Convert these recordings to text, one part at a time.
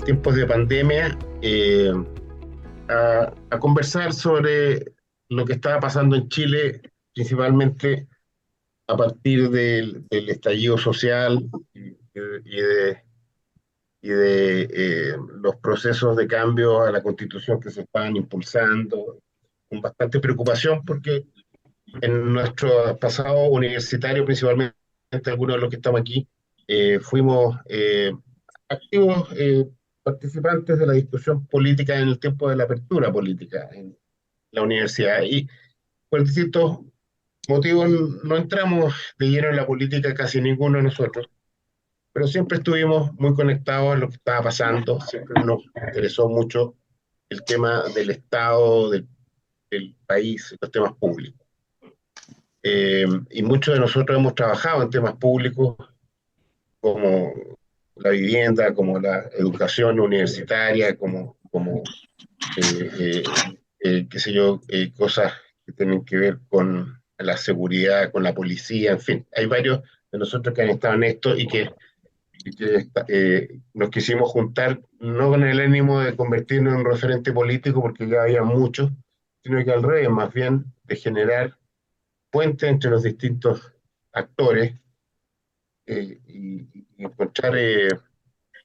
tiempos de pandemia a conversar sobre lo que estaba pasando en Chile, principalmente a partir del estallido social y de, los procesos de cambio a la Constitución que se estaban impulsando, con bastante preocupación porque en nuestro pasado universitario, principalmente algunos de los que estamos aquí, fuimos activos participantes de la discusión política en el tiempo de la apertura política en la universidad. Y por distintos motivos no entramos de lleno en la política casi ninguno de nosotros, pero siempre estuvimos muy conectados a lo que estaba pasando, siempre nos interesó mucho el tema del Estado, del país, los temas públicos. Y muchos de nosotros hemos trabajado en temas públicos como la vivienda, como la educación universitaria, qué sé yo, cosas que tienen que ver con la seguridad, con la policía, en fin. Hay varios de nosotros que han estado en esto y que nos quisimos juntar no con el ánimo de convertirnos en un referente político, porque ya había muchos, sino que al revés, más bien de generar puentes entre los distintos actores y encontrar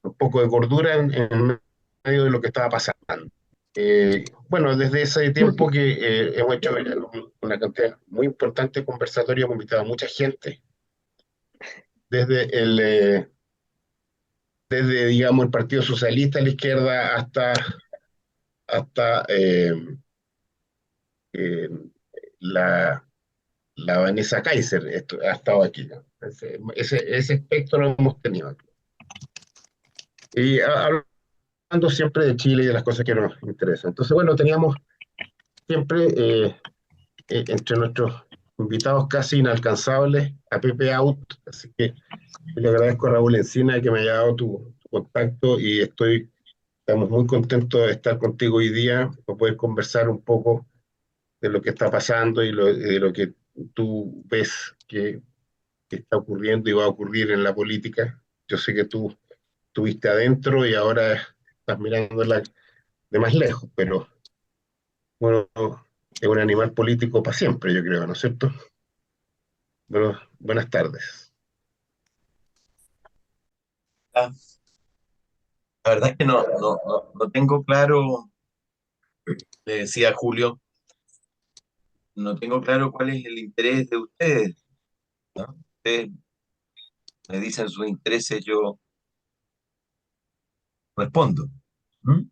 un poco de cordura en medio de lo que estaba pasando. Bueno, desde ese tiempo que hemos hecho una cantidad muy importante de conversatorios, hemos invitado a mucha gente, desde digamos, el Partido Socialista a la izquierda hasta eh, la, la Vanessa Kaiser ha estado aquí, ¿no? Ese espectro lo hemos tenido aquí. Y hablando siempre de Chile y de las cosas que nos interesan. Entonces, bueno, teníamos siempre entre nuestros invitados casi inalcanzables a Pepe Out, así que le agradezco a Raúl Encina que me haya dado tu contacto y estamos muy contentos de estar contigo hoy día, para poder conversar un poco de lo que está pasando de lo que tú ves que está ocurriendo y va a ocurrir en la política. Yo sé que tú estuviste adentro y ahora estás mirándola de más lejos, pero bueno, es un animal político para siempre, yo creo, ¿no es cierto? Bueno, buenas tardes. Ah, la verdad es que no tengo claro, le decía Julio, no tengo claro cuál es el interés de ustedes, ¿no? Ustedes me dicen sus intereses, yo respondo. ¿Mm?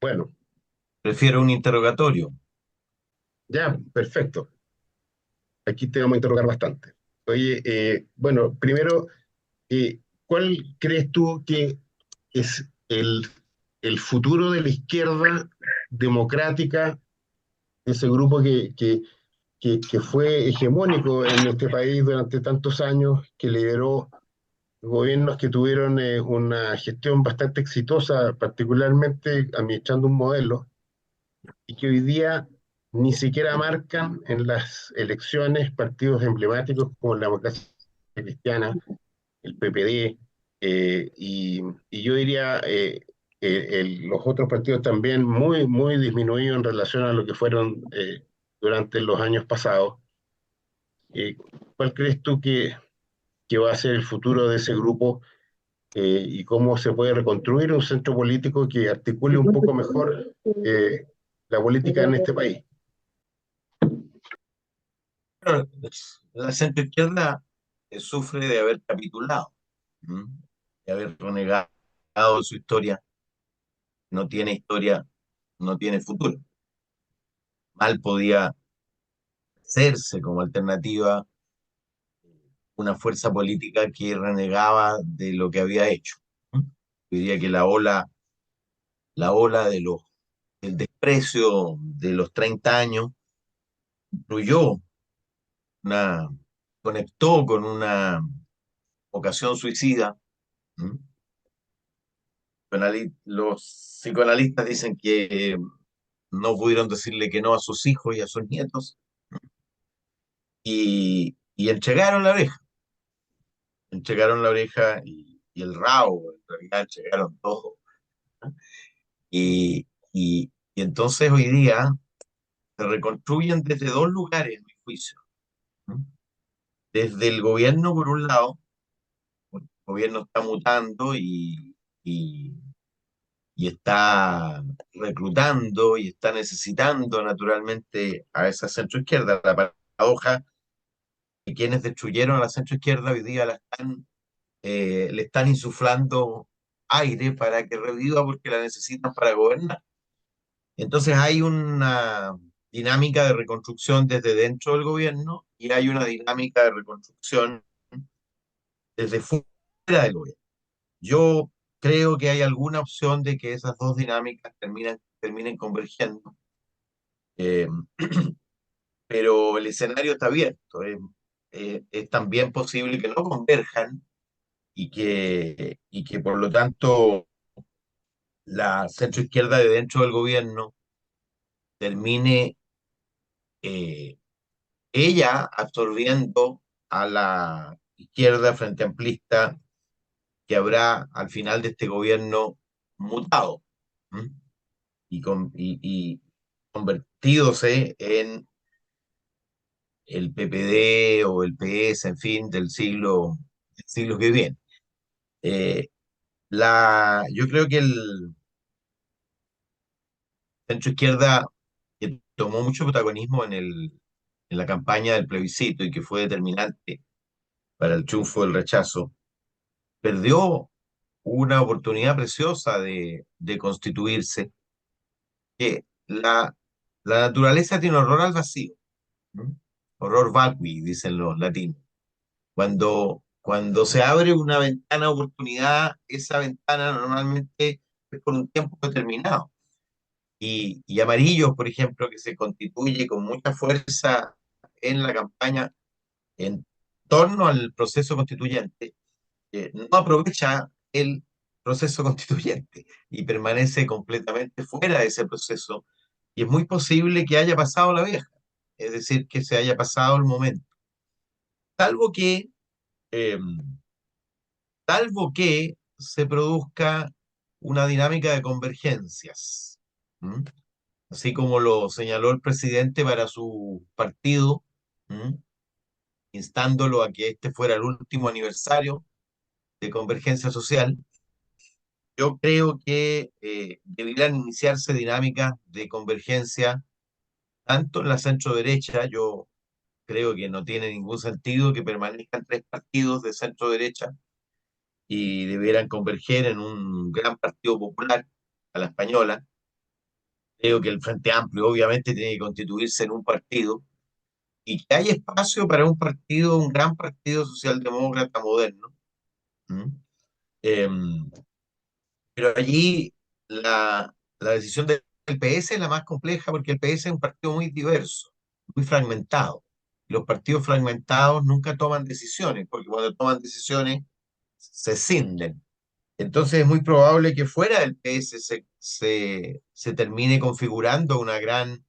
Bueno, Prefiero un interrogatorio. ya, perfecto. Aquí te vamos a interrogar bastante. Oye, bueno, primero, ¿cuál crees tú que es el futuro de la izquierda democrática, ese grupo que fue hegemónico en este país durante tantos años, que lideró gobiernos que tuvieron una gestión bastante exitosa, particularmente administrando un modelo, y que hoy día ni siquiera marcan en las elecciones partidos emblemáticos como la democracia cristiana, el PPD, y yo diría los otros partidos también muy, muy disminuidos en relación a lo que fueron durante los años pasados. Eh, ¿Cuál crees tú que va a ser el futuro de ese grupo y cómo se puede reconstruir un centro político que articule un poco mejor la política en este país? Bueno, la centro izquierda sufre de haber capitulado, ¿m? De haber renegado de su historia, no tiene historia, no tiene futuro. Mal podía hacerse como alternativa una fuerza política que renegaba de lo que había hecho. ¿M? Yo diría que la ola del desprecio de los 30 años incluyó una, conectó con una vocación suicida. ¿M? Los psicoanalistas dicen que no pudieron decirle que no a sus hijos y a sus nietos y entregaron la oreja y el rabo, en realidad entregaron todo Y entonces hoy día se reconstruyen desde dos lugares, en mi juicio. ¿No? Desde el gobierno, por un lado, porque el gobierno está mutando y, y está reclutando y está necesitando naturalmente a esa centroizquierda. La paradoja que quienes destruyeron a la centroizquierda hoy día le están insuflando aire para que reviva porque la necesitan para gobernar. Entonces hay una dinámica de reconstrucción desde dentro del gobierno y hay una dinámica de reconstrucción desde fuera del gobierno. Yo creo que hay alguna opción de que esas dos dinámicas terminen convergiendo, eh, pero el escenario está abierto. Es también posible que no converjan y que por lo tanto la centroizquierda de dentro del gobierno termine eh, ella absorbiendo a la izquierda frente amplista que habrá al final de este gobierno mutado. ¿M? Y convertídose en el PPD o el PS, en fin, del siglo que viene. Eh, yo creo que el centro izquierda, que tomó mucho protagonismo en la campaña del plebiscito y que fue determinante para el triunfo del rechazo, perdió una oportunidad preciosa de constituirse, que la naturaleza tiene horror al vacío, ¿no? Horror vacui, dicen los latinos. Cuando se abre una ventana de oportunidad, esa ventana normalmente es por un tiempo determinado. Y Amarillos, por ejemplo, que se constituye con mucha fuerza en la campaña en torno al proceso constituyente, no aprovecha el proceso constituyente y permanece completamente fuera de ese proceso. Y es muy posible que haya pasado la vieja, es decir, que se haya pasado el momento. Salvo que, eh, salvo que se produzca una dinámica de convergencias. ¿M? Así como lo señaló el presidente para su partido, ¿m? Instándolo a que este fuera el último aniversario de convergencia social. Yo creo que deberían iniciarse dinámicas de convergencia tanto en la centro derecha. Yo creo que no tiene ningún sentido que permanezcan tres partidos de centro derecha y debieran converger en un gran partido popular a la española. Creo que el Frente Amplio obviamente tiene que constituirse en un partido y que hay espacio para un partido, un gran partido socialdemócrata moderno. ¿M? Em, pero allí la decisión del PS es la más compleja porque el PS es un partido muy diverso, muy fragmentado. Los partidos fragmentados nunca toman decisiones, porque cuando toman decisiones se escinden. Entonces es muy probable que fuera del PS se termine configurando una gran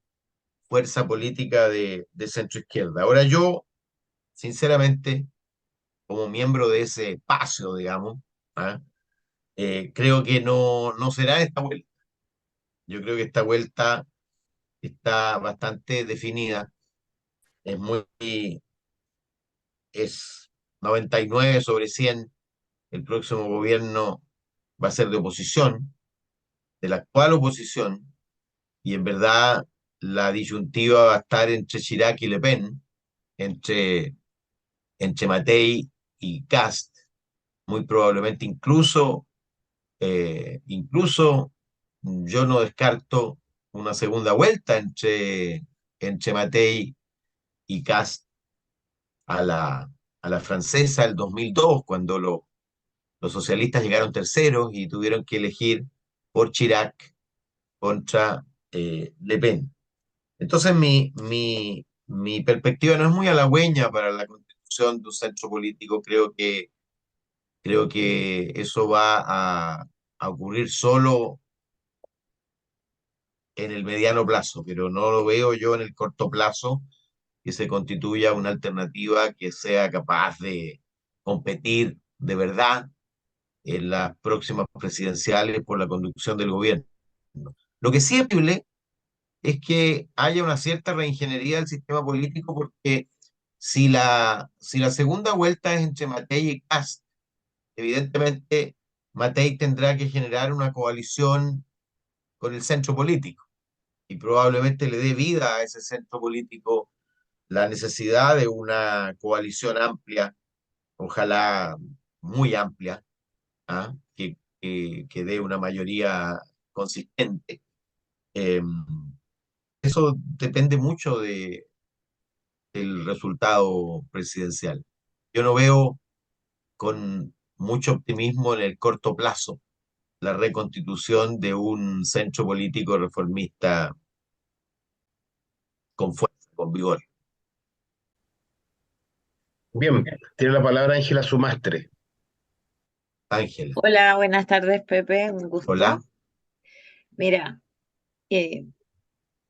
fuerza política de centro izquierda. Ahora yo, sinceramente, como miembro de ese espacio, digamos, ¿ah? Creo que no será esta vuelta. Yo creo que esta vuelta está bastante definida. Es muy, es 99/100. El próximo gobierno va a ser de oposición, de la actual oposición, y en verdad la disyuntiva va a estar entre Chirac y Le Pen, entre, entre Matei y Kast, muy probablemente incluso yo no descarto una segunda vuelta entre Matei y Kast a la francesa el 2002, cuando los socialistas llegaron terceros y tuvieron que elegir por Chirac contra Le Pen. Entonces mi perspectiva no es muy halagüeña para la constitución de un centro político. Creo que eso va a ocurrir solo en el mediano plazo, pero no lo veo yo en el corto plazo que se constituya una alternativa que sea capaz de competir de verdad en las próximas presidenciales por la conducción del gobierno. Lo que sí es posible es que haya una cierta reingeniería del sistema político, porque si la segunda vuelta es entre Matei y Kast, evidentemente Matei tendrá que generar una coalición con el centro político y probablemente le dé vida a ese centro político la necesidad de una coalición amplia, ojalá muy amplia, ¿ah? Que dé una mayoría consistente. Eh, Eso depende mucho del resultado presidencial. Yo no veo con mucho optimismo en el corto plazo la reconstitución de un centro político reformista con fuerza, con vigor. Bien, tiene la palabra Ángela Sumastre. Ángela, Hola, buenas tardes, Pepe, un hola. gusto. Mira, eh,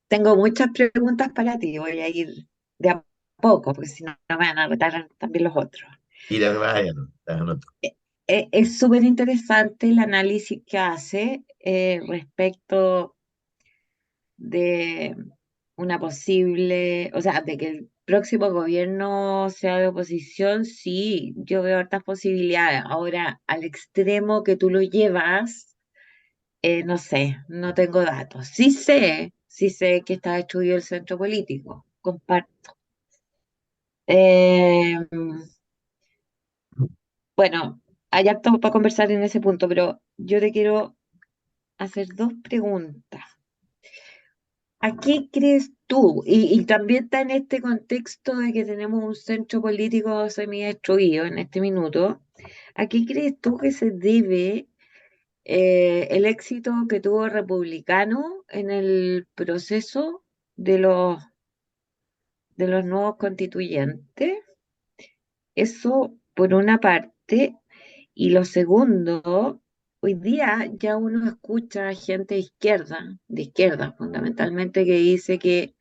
tengo muchas preguntas para ti, voy a ir de a poco, porque si no me van a retar también los otros. Y la vaya, no, anoto. Es súper interesante el análisis que hace respecto de una posible, o sea, de que el próximo gobierno sea de oposición. Sí, yo veo hartas posibilidades. Ahora, al extremo que tú lo llevas. No sé, no tengo datos. Sí sé que está destruido el centro político, comparto. Eh, bueno, hay harto para conversar en ese punto, pero yo te quiero hacer dos preguntas. ¿A qué crees tú? Y también está en este contexto de que tenemos un centro político semi-destruido en este minuto. ¿A qué crees tú que se debe el éxito que tuvo Republicano en el proceso de los nuevos constituyentes? Eso por una parte. Y lo segundo, hoy día ya uno escucha gente de izquierda fundamentalmente, que dice que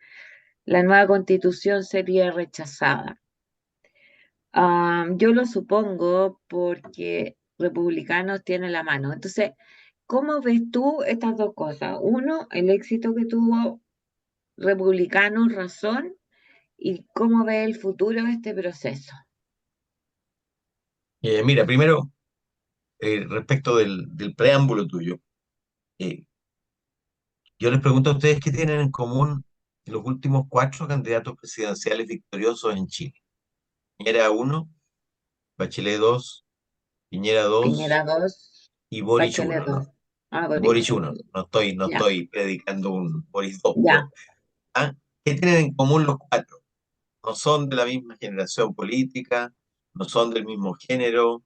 la nueva constitución sería rechazada. Yo lo supongo porque republicanos tienen la mano. Entonces, ¿cómo ves tú estas dos cosas? Uno, el éxito que tuvo republicanos, razón, y cómo ves el futuro de este proceso. Mira, primero, respecto del preámbulo tuyo, eh, yo les pregunto a ustedes qué tienen en común los últimos cuatro candidatos presidenciales victoriosos en Chile. Piñera uno, Bachelet 2, Piñera Piñera 2 2, y Boric Bachelet uno, 2. ¿no? Ah, Boric Boric 1. uno. No Ya, estoy predicando un Boric 2, ya. pero ¿ah? ¿Qué tienen en común los cuatro? No son de la misma generación política, no son del mismo género,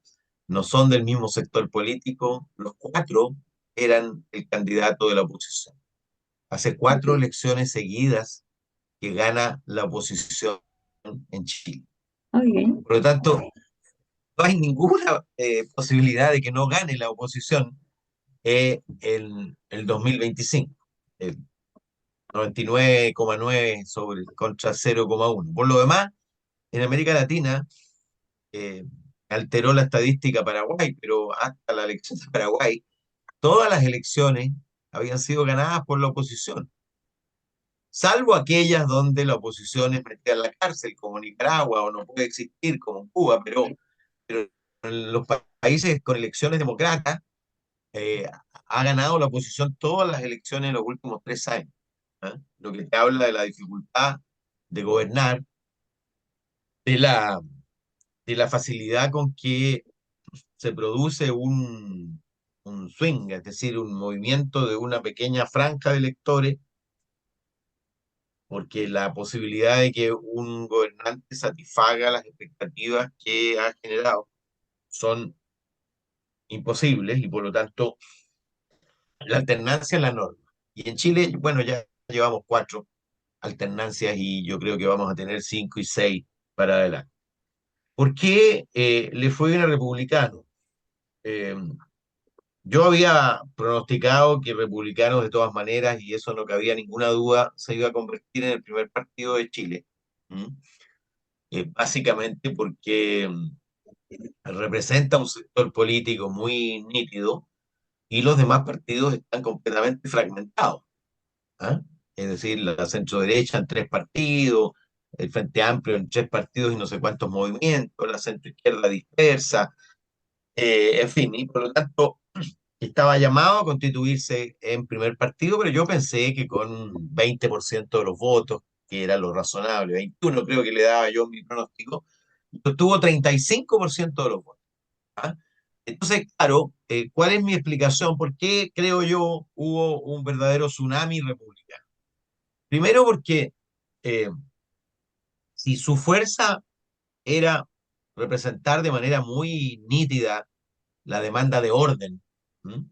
no son del mismo sector político. Los cuatro eran el candidato de la oposición. Hace cuatro Ok. elecciones seguidas que gana la oposición en Chile. Ok. Por lo tanto, no hay ninguna posibilidad de que no gane la oposición en el 2025. Eh, 99,9 sobre contra 0,1. Por lo demás, en América Latina eh, alteró la estadística Paraguay, pero hasta la elección de Paraguay, todas las elecciones habían sido ganadas por la oposición, salvo aquellas donde la oposición es metida en la cárcel, como Nicaragua, o no puede existir, como Cuba, pero en los países con elecciones democráticas eh, ha ganado la oposición todas las elecciones en los últimos 3 años. ¿Ah? Lo que te habla de la dificultad de gobernar, de la facilidad con que se produce un swing, es decir, un movimiento de una pequeña franja de electores, porque la posibilidad de que un gobernante satisfaga las expectativas que ha generado son imposibles y por lo tanto la alternancia es la norma. Y en Chile, bueno, ya llevamos cuatro alternancias y yo creo que vamos a tener cinco y seis para adelante. ¿Por qué le fue bien a Republicano? Eh, yo había pronosticado que Republicanos de todas maneras, y eso no cabía ninguna duda, se iba a convertir en el primer partido de Chile. ¿Mm? Básicamente porque representa un sector político muy nítido, y los demás partidos están completamente fragmentados. ¿Ah? Es decir, la centro derecha en 3 partidos, el Frente Amplio en 3 partidos y no sé cuántos movimientos, la centro izquierda dispersa, en fin, y por lo tanto estaba llamado a constituirse en primer partido, pero yo pensé que con un 20% de los votos, que era lo razonable, 21 creo que le daba yo mi pronóstico, obtuvo 35% de los votos. ¿Ah? Entonces, claro, ¿cuál es mi explicación? ¿Por qué creo yo hubo un verdadero tsunami republicano? Primero porque eh, si su fuerza era representar de manera muy nítida la demanda de orden, ¿m?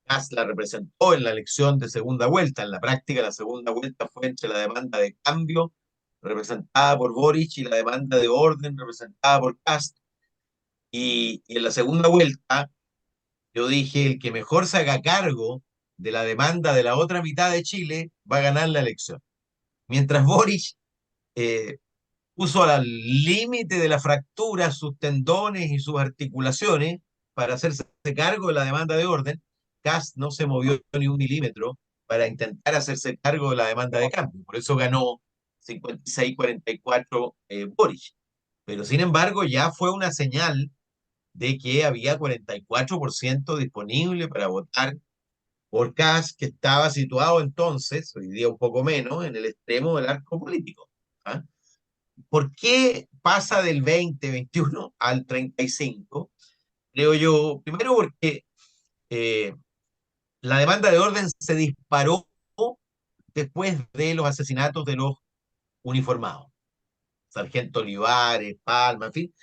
Kass la representó en la elección de segunda vuelta. En la práctica, la segunda vuelta fue entre la demanda de cambio, representada por Boric, y la demanda de orden, representada por Kast. Y en la segunda vuelta, yo dije, el que mejor se haga cargo de la demanda de la otra mitad de Chile va a ganar la elección. Mientras Boric eh, puso al límite de la fractura sus tendones y sus articulaciones para hacerse cargo de la demanda de orden, Kast no se movió ni un milímetro para intentar hacerse cargo de la demanda de cambio. Por eso ganó 56-44 Boric. Pero sin embargo, ya fue una señal de que había 44% disponible para votar por Kast, que estaba situado entonces, hoy día un poco menos, en el extremo del arco político. ¿Ah? ¿Por qué pasa del 20-21 al 35? Creo yo, primero porque eh, la demanda de orden se disparó después de los asesinatos de los uniformados. Sargento Olivares, Palma, en fin.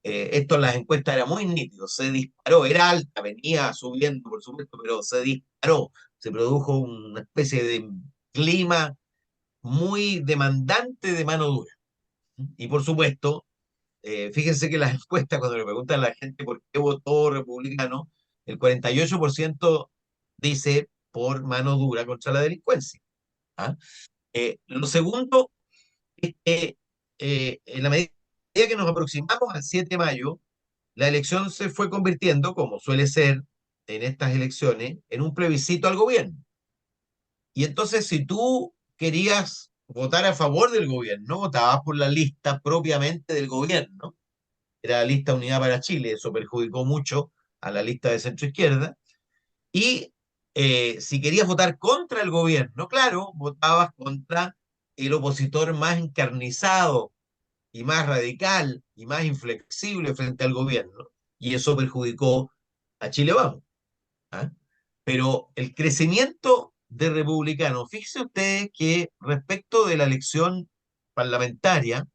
Esto en las encuestas era muy nítido, se disparó, era alta, venía subiendo, por supuesto, pero se disparó. Se produjo una especie de clima muy demandante de mano dura. Y por supuesto, fíjense que las encuestas, cuando le preguntan a la gente por qué votó republicano, el 48% dice por mano dura contra la delincuencia. ¿Ah? Lo segundo es que en la medida que nos aproximamos al 7 de mayo, la elección se fue convirtiendo, como suele ser en estas elecciones, en un plebiscito al gobierno. Y entonces, si tú querías votar a favor del gobierno, votabas por la lista propiamente del gobierno. Era la lista Unidad para Chile, eso perjudicó mucho a la lista de centro izquierda. Y si querías votar contra el gobierno, claro, votabas contra el opositor más encarnizado y más radical y más inflexible frente al gobierno, y eso perjudicó a Chile Vamos. ¿Ah? Pero el crecimiento de republicanos, fíjese ustedes que respecto de la elección parlamentaria,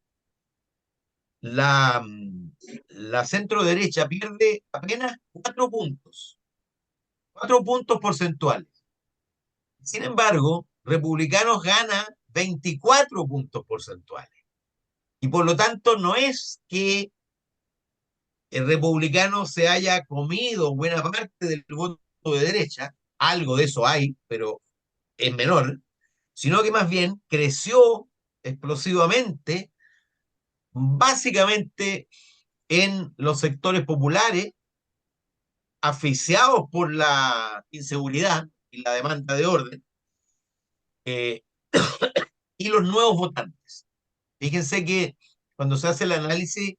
la, la centro derecha pierde apenas 4 puntos, 4 puntos porcentuales. Sin embargo, Republicanos gana 24 puntos porcentuales. Y por lo tanto, no es que el republicano se haya comido buena parte del voto de derecha, algo de eso hay, pero es menor, sino que más bien creció explosivamente, básicamente en los sectores populares, asfixiados por la inseguridad y la demanda de orden, eh, y los nuevos votantes. Fíjense que cuando se hace el análisis,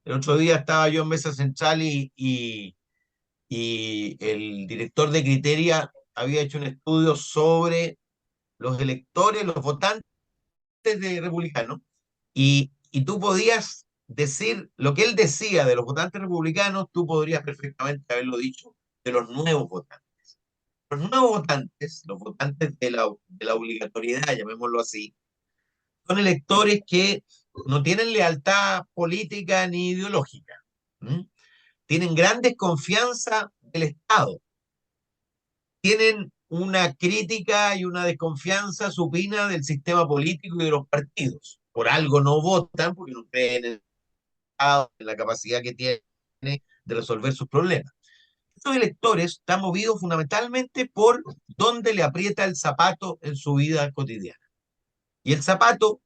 el otro día estaba yo en Mesa Central y el director de Criteria había hecho un estudio sobre los electores, los votantes de republicanos, y tú podías decir lo que él decía de los votantes republicanos, tú podrías perfectamente haberlo dicho de los nuevos votantes. Los nuevos votantes, los votantes de la obligatoriedad, llamémoslo así, son electores que no tienen lealtad política ni ideológica. ¿Mm? Tienen gran desconfianza del Estado, tienen una crítica y una desconfianza supina del sistema político y de los partidos. Por algo no votan, porque no creen en el Estado, en la capacidad que tiene de resolver sus problemas. Estos electores están movidos fundamentalmente por dónde le aprieta el zapato en su vida cotidiana. Y el zapato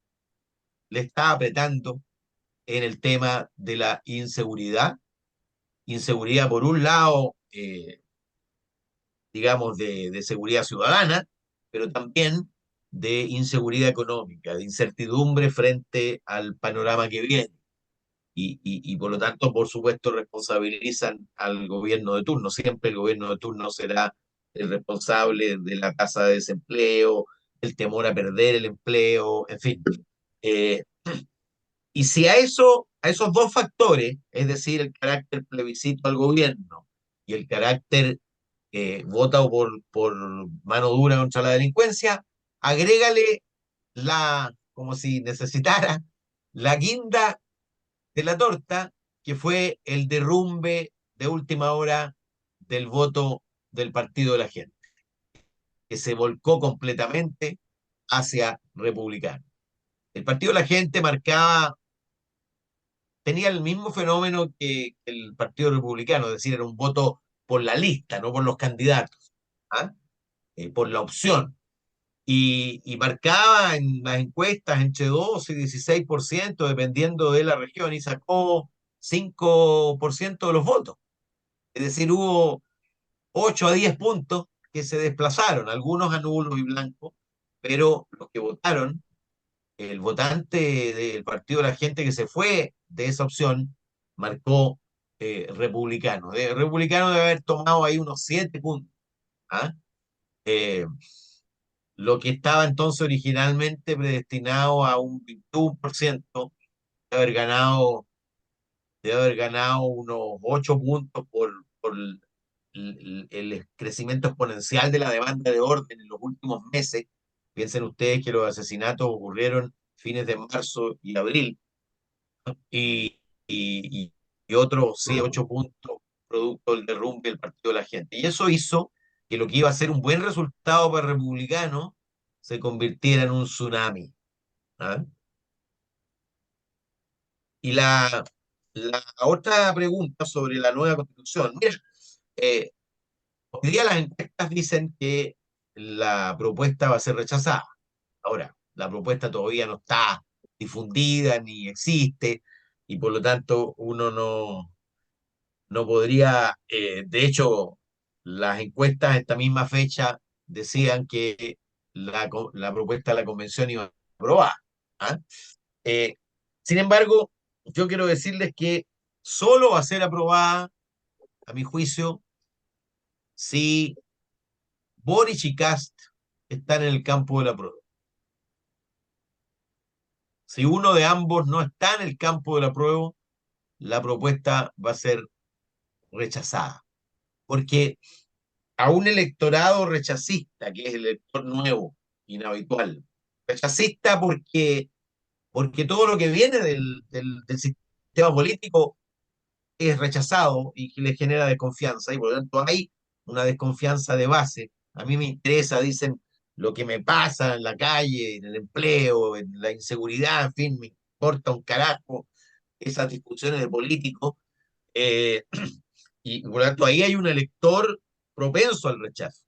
le está apretando en el tema de la inseguridad. Inseguridad, por un lado, digamos, de seguridad ciudadana, pero también de inseguridad económica, de incertidumbre frente al panorama que viene. Y por lo tanto, por supuesto, responsabilizan al gobierno de turno. Siempre el gobierno de turno será el responsable de la tasa de desempleo, el temor a perder el empleo, en fin. Eh, y si a eso, a esos dos factores, es decir, el carácter plebiscito al gobierno y el carácter vota por mano dura contra la delincuencia, agrégale como si necesitara, la guinda de la torta, que fue el derrumbe de última hora del voto del Partido de la Gente, que se volcó completamente hacia republicano. El Partido de la Gente tenía el mismo fenómeno que el Partido Republicano, es decir, era un voto por la lista, no por los candidatos, ¿ah? Por la opción. Y marcaba en las encuestas entre 12 y 16%, dependiendo de la región, y sacó 5% de los votos. Es decir, hubo 8 a 10 puntos que se desplazaron, algunos a nulos y blancos, pero los que votaron, el votante del Partido de la Gente que se fue de esa opción, marcó republicano. Republicano debe haber tomado ahí unos 7 puntos. ¿Ah? Eh, lo que estaba entonces originalmente predestinado a un 21%, debe haber ganado, debe haber ganado unos 8 puntos por el crecimiento exponencial de la demanda de orden en los últimos meses. Piensen ustedes que los asesinatos ocurrieron fines de marzo y abril, y, y, y, y otros sí, 8 puntos producto del derrumbe del Partido de la Gente. Y eso hizo que lo que iba a ser un buen resultado para el republicano se convirtiera en un tsunami. ¿Ah? Y la otra pregunta sobre la nueva constitución. Mira, eh, hoy día las encuestas dicen que la propuesta va a ser rechazada. Ahora, la propuesta todavía no está difundida ni existe, y por lo tanto uno no podría, de hecho, las encuestas esta misma fecha decían que la propuesta de la convención iba a aprobar. ¿Ah? Eh, Sin embargo, yo quiero decirles que solo va a ser aprobada, a mi juicio, si Boric y Kast están en el campo de la prueba. Si uno de ambos no está en el campo de la prueba, la propuesta va a ser rechazada. Porque a un electorado rechacista, que es el elector nuevo, inhabitual, rechacista porque todo lo que viene del sistema político es rechazado y que le genera desconfianza, y por lo tanto hay una desconfianza de base. A mí me interesa, dicen, lo que me pasa en la calle, en el empleo, en la inseguridad, en fin, me importa un carajo esas discusiones de políticos, eh, y por lo tanto ahí hay un elector propenso al rechazo.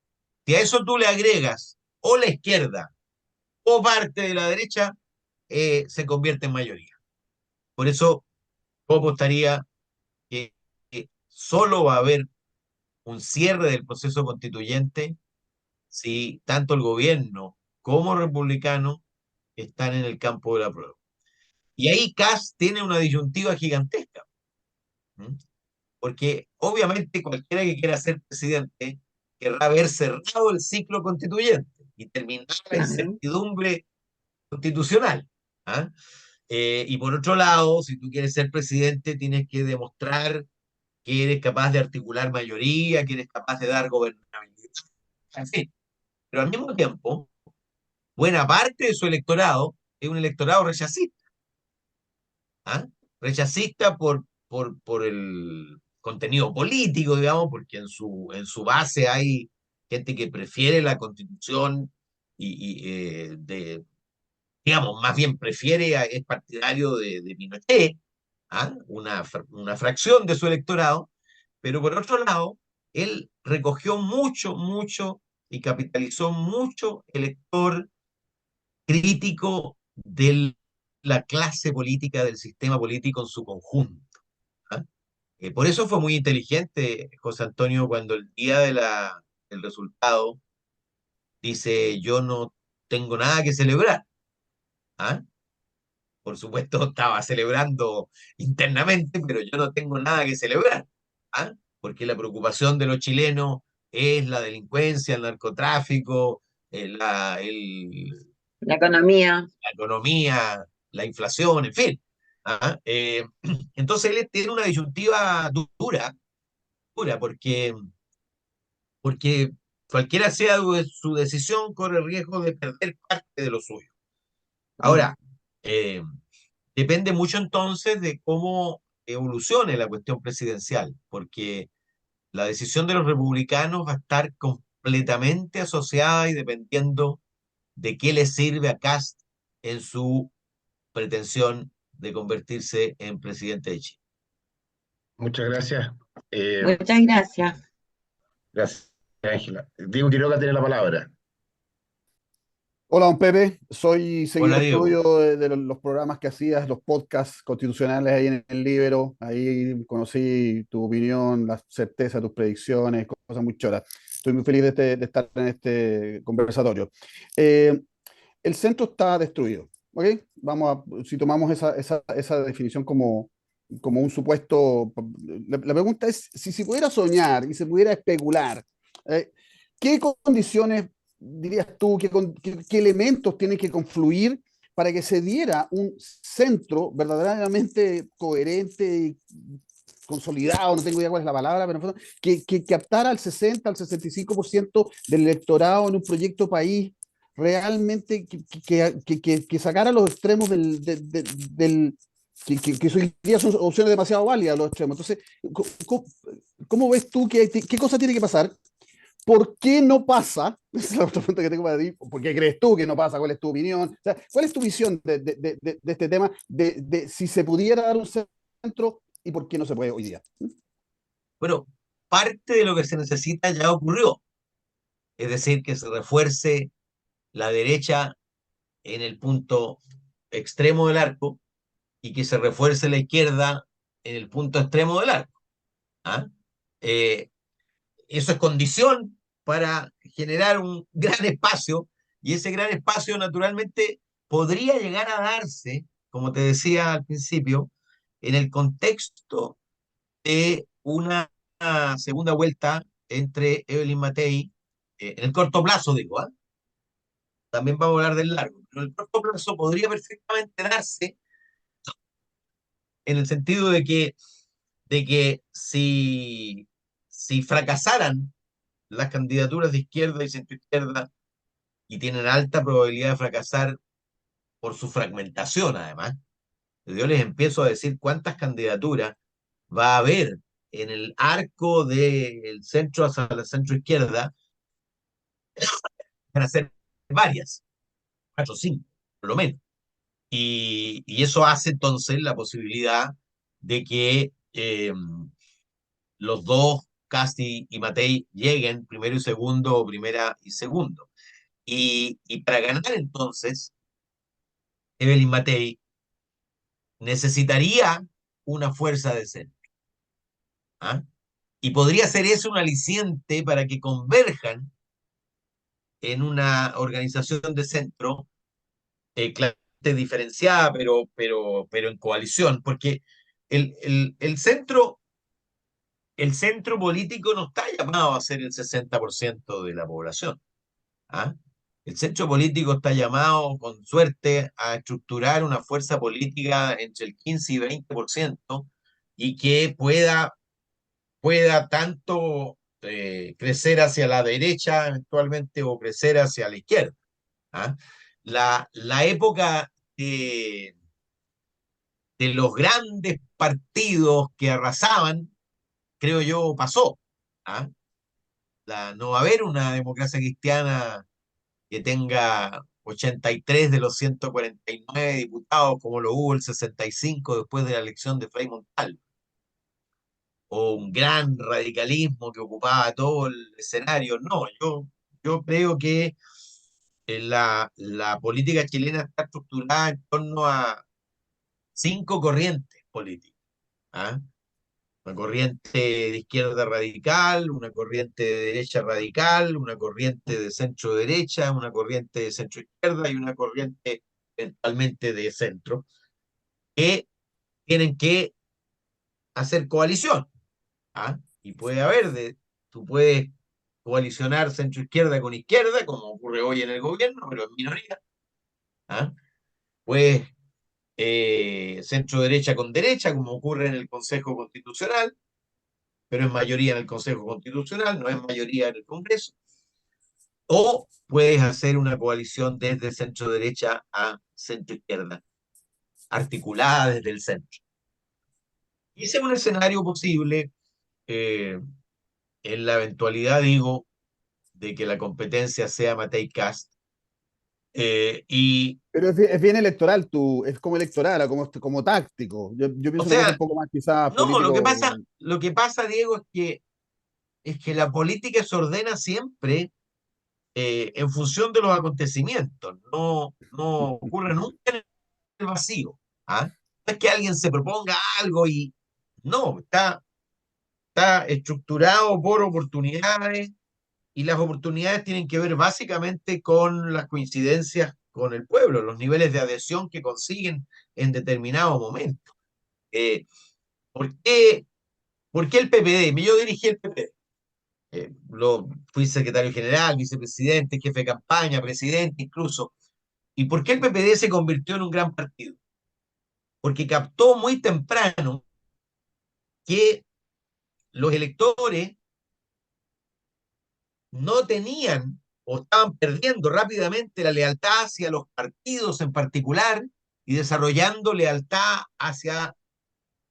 Si a eso tú le agregas o la izquierda o parte de la derecha, se convierte en mayoría. Por eso yo apostaría que solo va a haber un cierre del proceso constituyente si tanto el gobierno como republicano están en el campo de la prueba. Y ahí Kass tiene una disyuntiva gigantesca, ¿m? Porque obviamente cualquiera que quiera ser presidente querrá ver cerrado el ciclo constituyente y terminar la Claro. incertidumbre constitucional. ¿Ah? Y por otro lado, si tú quieres ser presidente, tienes que demostrar que eres capaz de articular mayoría, que eres capaz de dar gobernabilidad, en fin. Pero al mismo tiempo, buena parte de su electorado es un electorado rechacista. ¿Ah? Rechacista por el contenido político, digamos, porque en su base hay gente que prefiere la constitución digamos, más bien es partidario de Pinochet, ¿ah? Una fracción de su electorado, pero por otro lado, él recogió mucho, mucho y capitalizó mucho elector crítico de la clase política, del sistema político en su conjunto. ¿Ah? Por eso fue muy inteligente José Antonio cuando el día el resultado, dice, yo no tengo nada que celebrar. ¿Ah? Por supuesto, estaba celebrando internamente, pero yo no tengo nada que celebrar. ¿Ah? Porque la preocupación de los chilenos es la delincuencia, el narcotráfico, La economía. la economía, la inflación, en fin. ¿Ah? Entonces él tiene una disyuntiva dura, dura, porque cualquiera sea su decisión, corre riesgo de perder parte de lo suyo. Mm. Ahora, eh, depende mucho entonces de cómo evolucione la cuestión presidencial, porque la decisión de los republicanos va a estar completamente asociada y dependiendo de qué le sirve a Kast en su pretensión de convertirse en presidente de Chile. Muchas gracias. Eh, Muchas gracias. Gracias, Ángela. Diego Quiroga tiene la palabra. Hola, don Pepe. Soy Hola, seguidor Diego. tuyo de los programas que hacías, los podcasts constitucionales ahí en el Libero. Ahí conocí tu opinión, la certeza de tus predicciones, cosas muy choras. Estoy muy feliz de estar en este conversatorio. Eh, el centro está destruido, ¿ok? Si tomamos esa definición como un supuesto, la pregunta es, si se pudiera soñar y se pudiera especular, ¿qué condiciones dirías tú, qué elementos tienen que confluir para que se diera un centro verdaderamente coherente y consolidado, no tengo idea cuál es la palabra, pero que captara al 60, al 65% del electorado en un proyecto país realmente que sacara los extremos del que hoy día son opciones demasiado válidas los extremos. Entonces, ¿cómo, cómo ves tú qué cosa tiene que pasar? ¿Por qué no pasa? Esa es la otra pregunta que tengo para ti. ¿Por qué crees tú que no pasa? ¿Cuál es tu opinión? O sea, ¿cuál es tu visión de este tema? De si se pudiera dar un centro y por qué no se puede hoy día. Bueno, parte de lo que se necesita ya ocurrió, es decir, que se refuerce la derecha en el punto extremo del arco y que se refuerce la izquierda en el punto extremo del arco. ¿Ah? Eh, Eso es condición para generar un gran espacio y ese gran espacio naturalmente podría llegar a darse, como te decía al principio, en el contexto de una segunda vuelta entre Evelyn Matei, en el corto plazo digo, ¿ah? También vamos a hablar del largo, pero en el corto plazo podría perfectamente darse en el sentido de que si fracasaran las candidaturas de izquierda y centroizquierda y tienen alta probabilidad de fracasar por su fragmentación, además. Yo les empiezo a decir cuántas candidaturas va a haber en el arco del centro hacia la centroizquierda, van a ser varias, cuatro o cinco, por lo menos. Y eso hace entonces la posibilidad de que los dos, Casti y Matei, lleguen primero y segundo o primera y segundo. Y para ganar entonces, Evelyn Matei necesitaría una fuerza de centro. ¿Ah? Y podría ser eso un aliciente para que converjan en una organización de centro claramente diferenciada, pero en coalición, porque el, el, el, centro, el centro político no está llamado a ser el 60% de la población. ¿Ah? El centro político está llamado, con suerte, a estructurar una fuerza política entre el 15 y 20% y que pueda tanto crecer hacia la derecha eventualmente o crecer hacia la izquierda. ¿Ah? La época de los grandes partidos que arrasaban, creo yo, pasó. ¿Ah? No va a haber una democracia cristiana que tenga 83 de los 149 diputados, como lo hubo el 65 después de la elección de Frei Montalva, o un gran radicalismo que ocupaba todo el escenario. No, yo creo que la política chilena está estructurada en torno a cinco corrientes políticas. ¿Ah? una corriente de izquierda radical, una corriente de derecha radical, una corriente de centro derecha, una corriente de centro izquierda y una corriente eventualmente de centro, que tienen que hacer coalición. ¿Ah? Y puede haber, tú puedes coalicionar centro izquierda con izquierda, como ocurre hoy en el gobierno, pero en minoría. ¿Ah? Puedes centro derecha con derecha, como ocurre en el Consejo Constitucional, pero es mayoría en el Consejo Constitucional, no es mayoría en el Congreso. O puedes hacer una coalición desde centro derecha a centro izquierda, articulada desde el centro. Y ese es un escenario posible en la eventualidad, digo, de que la competencia sea Matei Kast. Y, Pero es bien electoral, es como electoral, como táctico. Yo o pienso una cosa un sea, poco más quizás no, político. lo que pasa, Diego, es que la política se ordena siempre en función de los acontecimientos, no ocurre nunca en el vacío. ¿Ah? No es que alguien se proponga algo y no, está estructurado por oportunidades y las oportunidades tienen que ver básicamente con las coincidencias con el pueblo, los niveles de adhesión que consiguen en determinado momento. Eh, ¿por qué, ¿Por qué el PPD? Yo dirigí el PPD. Fui secretario general, vicepresidente, jefe de campaña, presidente incluso. ¿Y por qué el PPD se convirtió en un gran partido? Porque captó muy temprano que los electores no tenían o estaban perdiendo rápidamente la lealtad hacia los partidos en particular y desarrollando lealtad hacia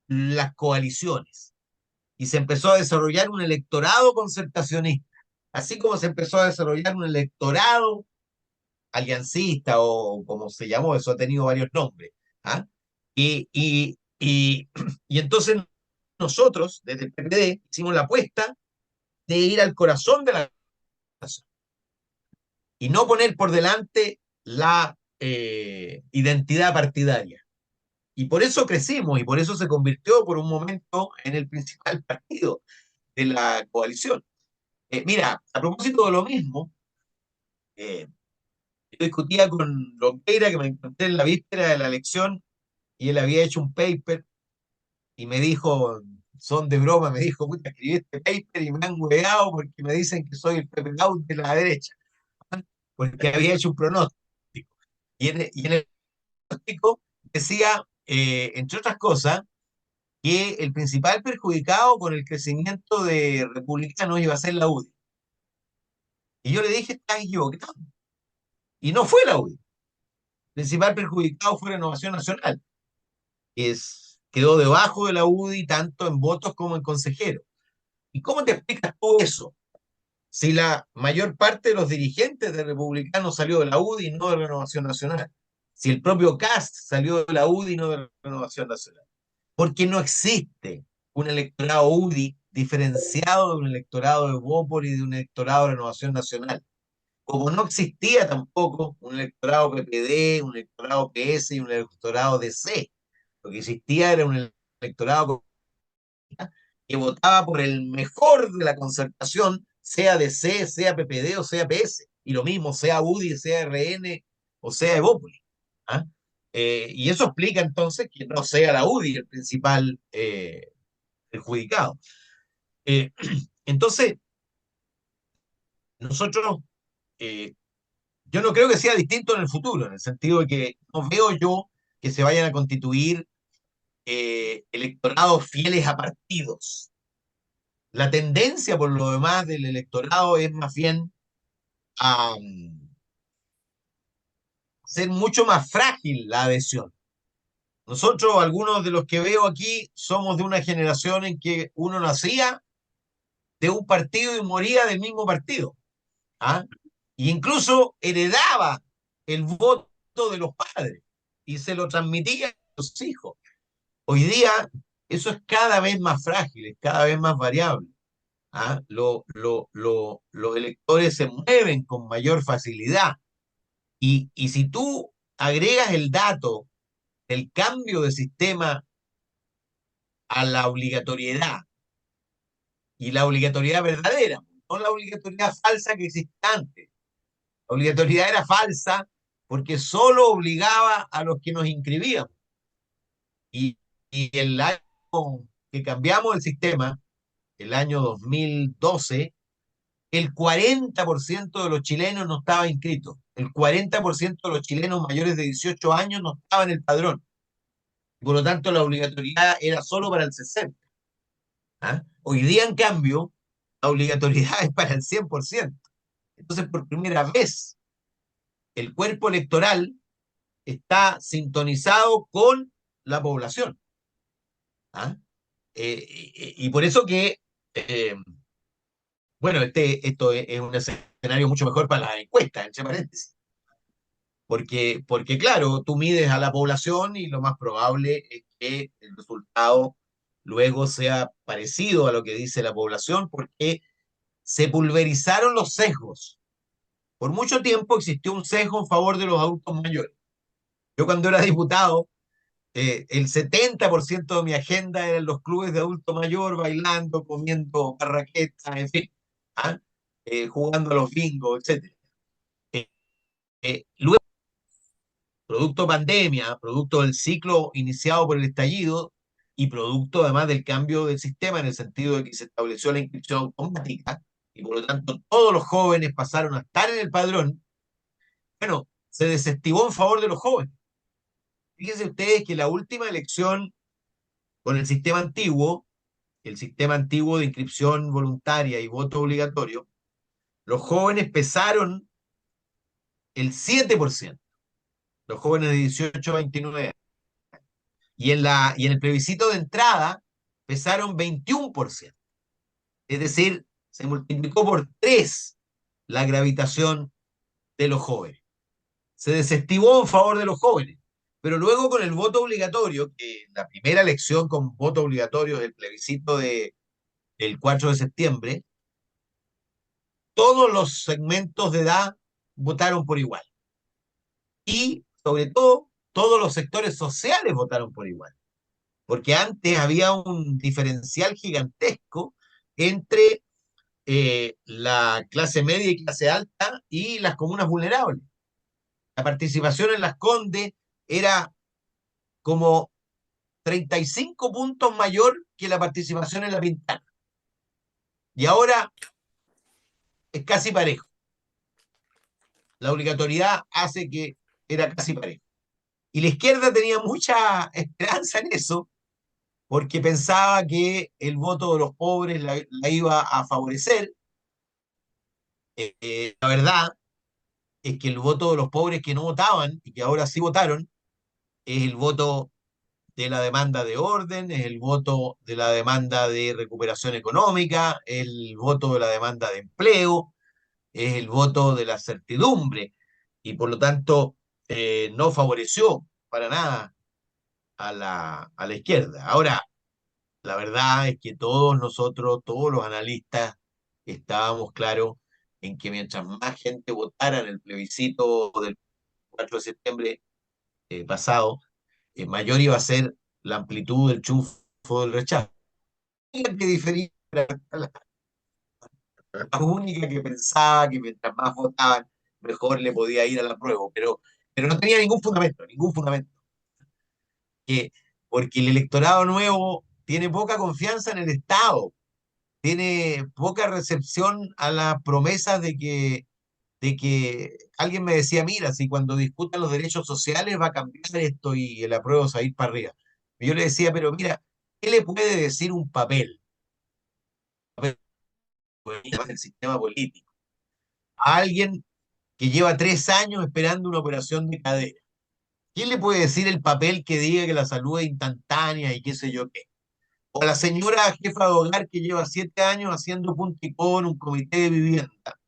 las coaliciones. Y se empezó a desarrollar un electorado concertacionista, así como se empezó a desarrollar un electorado aliancista o como se llamó, eso ha tenido varios nombres. ¿Ah? Y entonces nosotros, desde el PPD, hicimos la apuesta de ir al corazón de la nación y no poner por delante la identidad partidaria. Y por eso crecimos y por eso se convirtió por un momento en el principal partido de la coalición. Mira, a propósito de lo mismo, yo discutía con Longueira, que me encontré en la víspera de la elección, y él había hecho un paper y me dijo, son de broma, me dijo, puta, escribí este paper y me han hueado porque me dicen que soy el Pepe Out de la derecha, porque había hecho un pronóstico. Y en el pronóstico decía, entre otras cosas, que el principal perjudicado con el crecimiento de republicanos iba a ser la UDI. Y yo le dije, estás equivocado. Y no fue la UDI. El principal perjudicado fue Renovación Nacional, que quedó debajo de la UDI tanto en votos como en consejeros. ¿Y cómo te explicas tú eso? Si la mayor parte de los dirigentes de republicanos salió de la UDI y no de Renovación Nacional. Si el propio Kast salió de la UDI y no de Renovación Nacional. Porque no existe un electorado UDI diferenciado de un electorado de Bópoli y de un electorado de Renovación Nacional. Como no existía tampoco un electorado PPD, un electorado PS y un electorado DC. Lo que existía era un electorado que votaba por el mejor de la concertación, sea DC, sea PPD o sea PS. Y lo mismo, sea UDI, sea RN o sea Evópolis. ¿Ah? Y eso explica entonces que no sea la UDI el principal perjudicado. Eh, entonces, nosotros, eh, yo no creo que sea distinto en el futuro, en el sentido de que no veo yo que se vayan a constituir electorados fieles a partidos. La tendencia, por lo demás, del electorado es más bien a ser mucho más frágil la adhesión. Nosotros, algunos de los que veo aquí, somos de una generación en que uno nacía de un partido y moría del mismo partido. ¿Ah? E incluso heredaba el voto de los padres y se lo transmitía a los hijos. Hoy día eso es cada vez más frágil, es cada vez más variable. ¿Ah? Los electores se mueven con mayor facilidad. Y si tú agregas el dato del cambio de sistema a la obligatoriedad, y la obligatoriedad verdadera, no la obligatoriedad falsa que existía antes. La obligatoriedad era falsa porque solo obligaba a los que nos inscribíamos. Y el año que cambiamos el sistema, el año 2012, el 40% de los chilenos no estaba inscrito. El 40% de los chilenos mayores de 18 años no estaba en el padrón. Por lo tanto, la obligatoriedad era solo para el 60%. ¿Ah? Hoy día, en cambio, la obligatoriedad es para el 100%. Entonces, por primera vez, el cuerpo electoral está sintonizado con la población. ¿Ah? Y por eso que, bueno, esto es un escenario mucho mejor para las encuestas, entre paréntesis. Porque, claro, tú mides a la población y lo más probable es que el resultado luego sea parecido a lo que dice la población, porque se pulverizaron los sesgos. Por mucho tiempo existió un sesgo en favor de los adultos mayores. Yo cuando era diputado, el 70% de mi agenda eran los clubes de adulto mayor, bailando, comiendo barraquetas, en fin, ¿ah? Jugando a los bingos, etc. Luego, producto pandemia, producto del ciclo iniciado por el estallido y producto además del cambio del sistema en el sentido de que se estableció la inscripción automática y por lo tanto todos los jóvenes pasaron a estar en el padrón, bueno, se desestimó en favor de los jóvenes. Fíjense ustedes que la última elección con el sistema antiguo de inscripción voluntaria y voto obligatorio, los jóvenes pesaron el 7%, los jóvenes de 18 a 29 años. Y en el plebiscito de entrada pesaron 21%. Es decir, se multiplicó por 3 la gravitación de los jóvenes. Se desestimó en favor de los jóvenes. Pero luego con el voto obligatorio, que la primera elección con voto obligatorio es el plebiscito del 4 de septiembre, todos los segmentos de edad votaron por igual. Y, sobre todo, todos los sectores sociales votaron por igual. Porque antes había un diferencial gigantesco entre la clase media y clase alta y las comunas vulnerables. La participación en Las Condes era como 35 puntos mayor que la participación en La Pintana. Y ahora es casi parejo. La obligatoriedad hace que era casi parejo. Y la izquierda tenía mucha esperanza en eso, porque pensaba que el voto de los pobres la iba a favorecer. La verdad es que el voto de los pobres que no votaban y que ahora sí votaron es el voto de la demanda de orden, es el voto de la demanda de recuperación económica, el voto de la demanda de empleo, es el voto de la certidumbre y por lo tanto no favoreció para nada a la izquierda. Ahora, la verdad es que todos nosotros, todos los analistas, estábamos claros en que mientras más gente votara en el plebiscito del 4 de septiembre pasado, mayor iba a ser la amplitud del triunfo del rechazo. La que difería era la única que pensaba que mientras más votaban, mejor le podía ir al apruebo, pero no tenía ningún fundamento. Que, porque el electorado nuevo tiene poca confianza en el Estado, tiene poca recepción a las promesas de que alguien me decía, mira, si cuando discutan los derechos sociales va a cambiar esto y el apruebo se va a ir para arriba. Y yo le decía, pero mira, ¿qué le puede decir un papel? El sistema político. A alguien que lleva 3 años esperando una operación de cadera. ¿Quién le puede decir el papel que diga que la salud es instantánea y qué sé yo qué? O a la señora jefa de hogar que lleva 7 años haciendo punto y con un comité de vivienda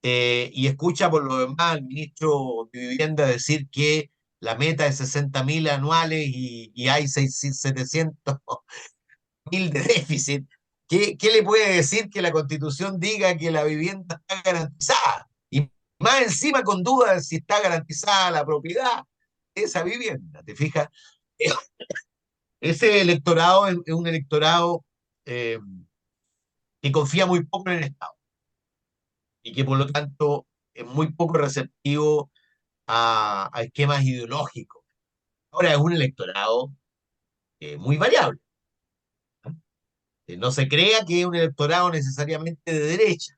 y escucha por lo demás al ministro de Vivienda decir que la meta es 60.000 anuales y hay 700.000 de déficit. ¿Qué le puede decir que la Constitución diga que la vivienda está garantizada? Y más encima con dudas de si está garantizada la propiedad de esa vivienda, ¿te fijas? Ese electorado es un electorado eh, que confía muy poco en el Estado y que por lo tanto es muy poco receptivo a esquemas ideológicos. Ahora es un electorado muy variable. No se crea que es un electorado necesariamente de derecha.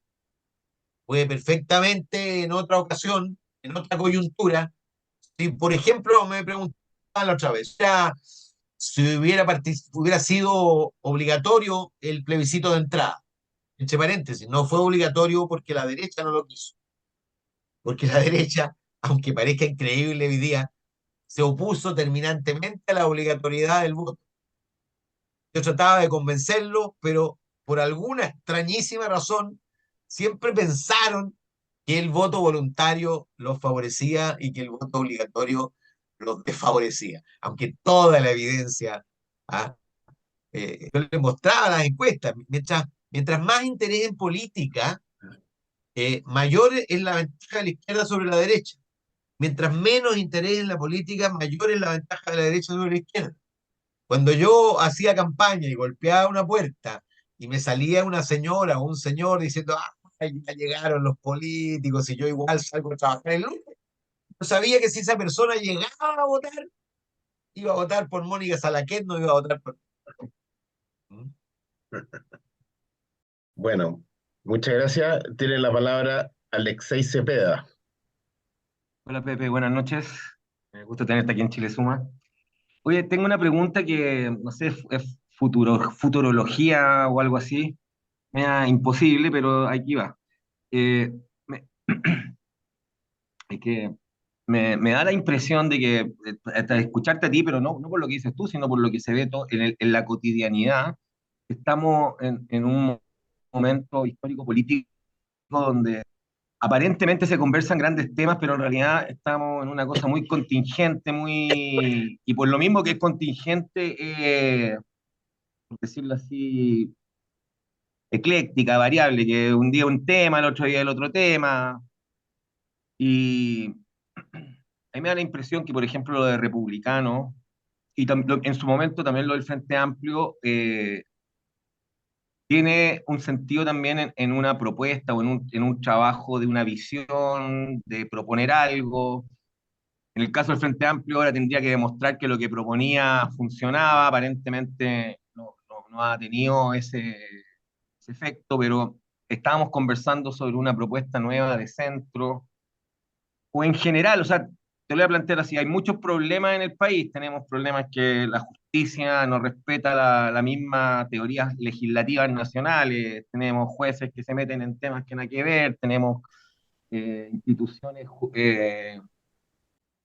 Puede perfectamente en otra ocasión, en otra coyuntura, si por ejemplo me preguntaban la otra vez, si hubiera sido obligatorio el plebiscito de entrada, entre paréntesis, no fue obligatorio porque la derecha no lo quiso, porque la derecha, aunque parezca increíble hoy día, se opuso terminantemente a la obligatoriedad del voto. Yo trataba de convencerlo, pero por alguna extrañísima razón siempre pensaron que el voto voluntario los favorecía y que el voto obligatorio los desfavorecía, aunque toda la evidencia, ¿ah? Yo les mostraba las encuestas, mientras más interés en política, mayor es la ventaja de la izquierda sobre la derecha. Mientras menos interés en la política, mayor es la ventaja de la derecha sobre la izquierda. Cuando yo hacía campaña y golpeaba una puerta y me salía una señora o un señor diciendo, ah, ya llegaron los políticos y yo igual salgo a trabajar el lunes, yo sabía que si esa persona llegaba a votar, iba a votar por Mónica Salaquet, no iba a votar por... ¿Mm? Bueno, muchas gracias. Tiene la palabra Alexei Cepeda. Hola Pepe, buenas noches. Me gusta tenerte aquí en Chile Suma. Oye, tengo una pregunta que, no sé, es futurología o algo así. Imposible, pero aquí va. Eh, me, es que me da la impresión de que, hasta escucharte a ti, pero no por lo que dices tú, sino por lo que se ve en la cotidianidad, estamos en un momento histórico político donde aparentemente se conversan grandes temas, pero en realidad estamos en una cosa muy contingente, y por lo mismo que es contingente, por decirlo así, ecléctica, variable, que un día un tema, el otro día el otro tema, y a mí me da la impresión que, por ejemplo, lo de republicano, y en su momento también lo del Frente Amplio, tiene un sentido también en una propuesta o en un trabajo de una visión, de proponer algo. En el caso del Frente Amplio, ahora tendría que demostrar que lo que proponía funcionaba, aparentemente no ha tenido ese efecto, pero estábamos conversando sobre una propuesta nueva de centro, o en general, o sea, te lo voy a plantear así, hay muchos problemas en el país, tenemos problemas que la justicia no respeta la misma teorías legislativas nacionales, tenemos jueces que se meten en temas que nada que ver, tenemos instituciones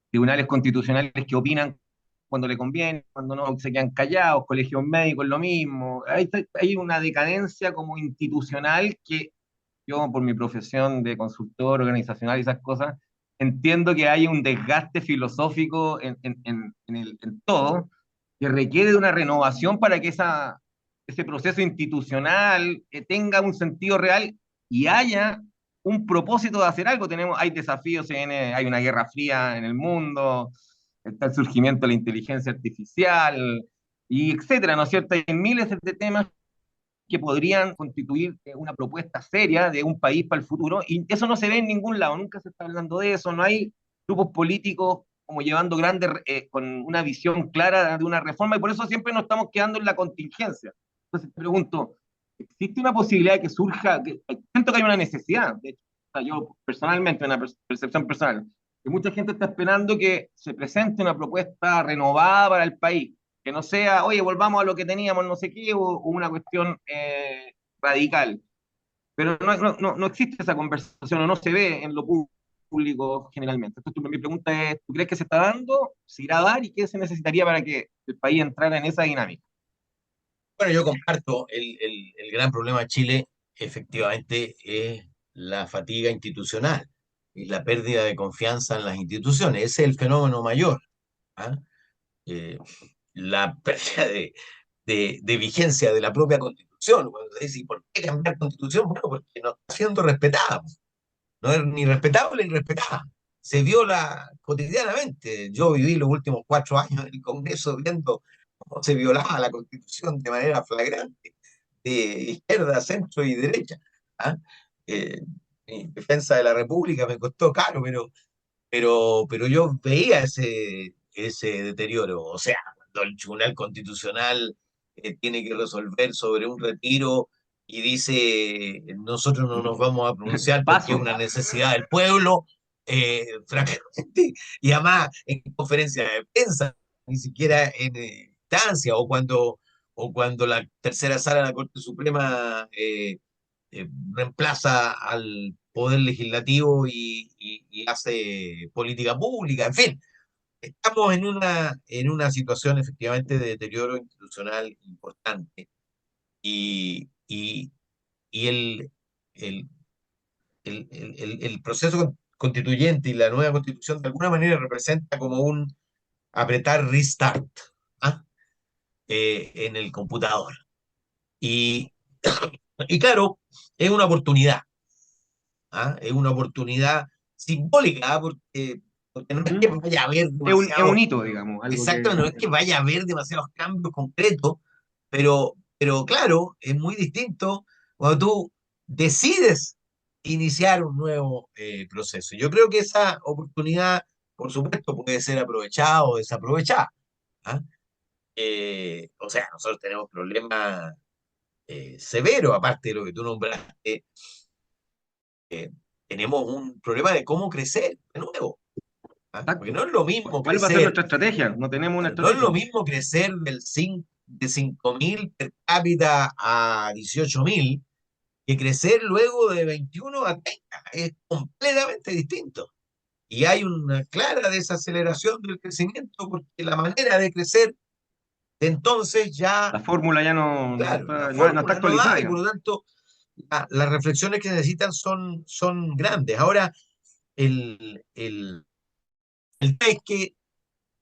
tribunales constitucionales que opinan cuando le conviene, cuando no se quedan callados, colegios médicos lo mismo. Hay una decadencia como institucional que yo, por mi profesión de consultor organizacional y esas cosas, entiendo que hay un desgaste filosófico en todo, que requiere de una renovación para que ese proceso institucional tenga un sentido real y haya un propósito de hacer algo. Hay desafíos, hay una guerra fría en el mundo, está el surgimiento de la inteligencia artificial, y etcétera, ¿no es cierto? Hay miles de temas que podrían constituir una propuesta seria de un país para el futuro, y eso no se ve en ningún lado, nunca se está hablando de eso, no hay grupos políticos como llevando con una visión clara de una reforma, y por eso siempre nos estamos quedando en la contingencia. Entonces te pregunto, ¿existe una posibilidad de que surja, siento que hay una necesidad, de hecho, o sea, yo personalmente, una percepción personal, que mucha gente está esperando que se presente una propuesta renovada para el país, que no sea, oye, volvamos a lo que teníamos, no sé qué, o una cuestión radical. Pero no existe esa conversación, o no se ve en lo público generalmente. Entonces, mi pregunta es, ¿tú crees que se está dando? ¿Se irá a dar? ¿Y qué se necesitaría para que el país entrara en esa dinámica? Bueno, yo comparto el gran problema de Chile, efectivamente, es la fatiga institucional y la pérdida de confianza en las instituciones. Ese es el fenómeno mayor. ¿Ah? Eh, la pérdida de vigencia de la propia Constitución. Cuando se dice, ¿y por qué cambiar Constitución? Bueno, porque no está siendo respetada. No es ni respetable ni respetada. Se viola cotidianamente. Yo viví los últimos 4 años en el Congreso viendo cómo se violaba la Constitución de manera flagrante, de izquierda, centro y derecha. ¿Ah? Eh, Mi defensa de la República me costó caro, pero yo veía ese deterioro. O sea, cuando el Tribunal Constitucional tiene que resolver sobre un retiro y dice, nosotros no nos vamos a pronunciar porque es Paso. una necesidad del pueblo, francamente, y además en conferencia de prensa, ni siquiera en instancia, o cuando la tercera sala de la Corte Suprema reemplaza al poder legislativo y hace política pública, en fin, estamos en una situación efectivamente de deterioro institucional importante y, y el, el proceso constituyente y la nueva constitución de alguna manera representa como un apretar restart, ¿ah? En el computador. Y, y claro, es una oportunidad. ¿Ah? Es una oportunidad simbólica, ¿ah? Porque no es que ¿Mm? vaya a haber Es un demasiados, hito, digamos, algo exacto, que... no es que vaya a haber demasiados cambios concretos, pero claro, es muy distinto cuando tú decides iniciar un nuevo proceso. Yo creo que esa oportunidad, por supuesto, puede ser aprovechada o desaprovechada. ¿Ah? O sea, nosotros tenemos problemas severos, aparte de lo que tú nombraste, eh, tenemos un problema de cómo crecer de nuevo. ¿Ah? Porque Exacto. no es lo mismo ¿Cuál va a ser crecer, nuestra estrategia? No tenemos una claro, no es lo estrategia. mismo crecer de 5.000 per cápita a 18.000 que crecer luego de 21 a 30. Es completamente distinto. Y hay una clara desaceleración del crecimiento porque la manera de crecer de entonces ya, La fórmula ya no claro, la está, no está fórmula no da actualizada, y por digamos. lo tanto las reflexiones que necesitan son grandes. Ahora, el, el, el tema es que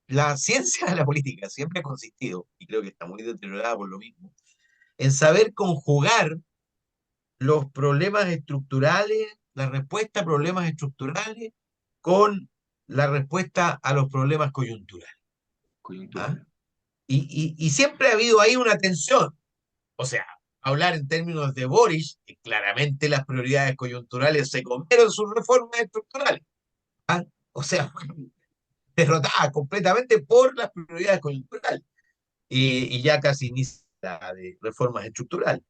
la ciencia de la política siempre ha consistido, y creo que está muy deteriorada por lo mismo, en saber conjugar los problemas estructurales, la respuesta a problemas estructurales con la respuesta a los problemas coyunturales. ¿Ah? Coyuntural. Y siempre ha habido ahí una tensión. O sea, hablar en términos de Boris, que claramente las prioridades coyunturales se comieron sus reformas estructurales. ¿Ah? O sea, derrotada completamente por las prioridades coyunturales y ya casi ni la de reformas estructurales.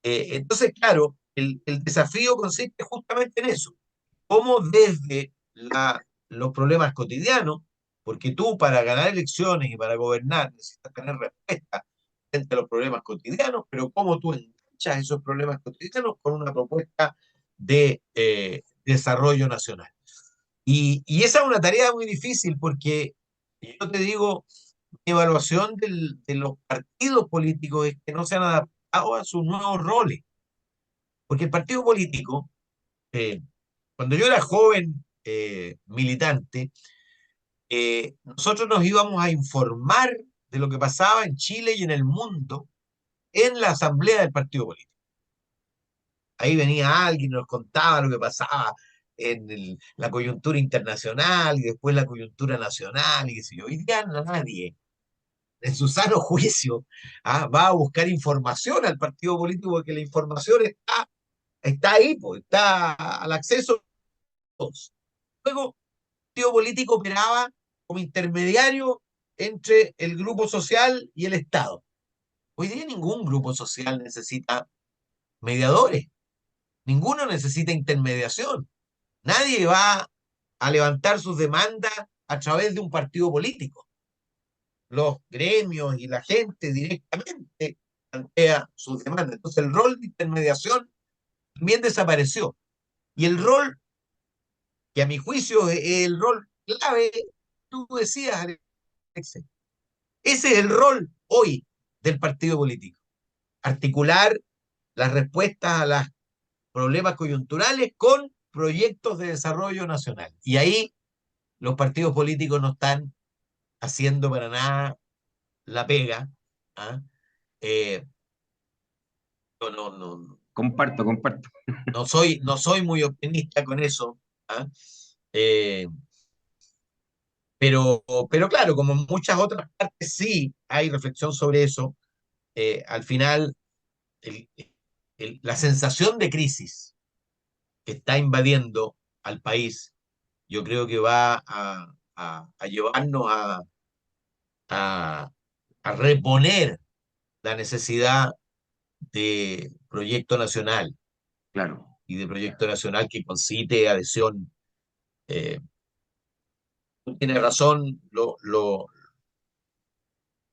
Entonces, claro, el desafío consiste justamente en eso, cómo desde los problemas cotidianos, porque tú para ganar elecciones y para gobernar necesitas tener respuesta frente a los problemas cotidianos, pero cómo tú enganchas esos problemas cotidianos con una propuesta de desarrollo nacional. Y esa es una tarea muy difícil porque yo te digo, mi evaluación de los partidos políticos es que no se han adaptado a sus nuevos roles. Porque el partido político, eh, cuando yo era joven militante, nosotros nos íbamos a informar de lo que pasaba en Chile y en el mundo en la asamblea del partido político. Ahí venía alguien y nos contaba lo que pasaba en la coyuntura internacional y después la coyuntura nacional y qué sé yo. Hoy día nadie, en su sano juicio, va a buscar información al partido político porque la información está ahí, pues, está al acceso de todos. Luego, el partido político operaba como intermediario entre el grupo social y el Estado. Hoy día ningún grupo social necesita mediadores, ninguno necesita intermediación. Nadie va a levantar sus demandas a través de un partido político. Los gremios y la gente directamente plantea sus demandas. Entonces el rol de intermediación también desapareció. Y el rol, que a mi juicio es el rol clave, tú decías, Alexei, ese es el rol hoy del partido político. Articular las respuestas a los problemas coyunturales con proyectos de desarrollo nacional. Y ahí los partidos políticos no están haciendo para nada la pega. ¿Ah? Eh, no, Comparto, comparto. no soy muy optimista con eso. ¿Ah? Eh, pero claro, como en muchas otras partes sí hay reflexión sobre eso, al final el- la sensación de crisis que está invadiendo al país, yo creo que va a llevarnos a, a reponer la necesidad de proyecto nacional Claro. y de proyecto nacional que concite adhesión. Eh, Tiene razón,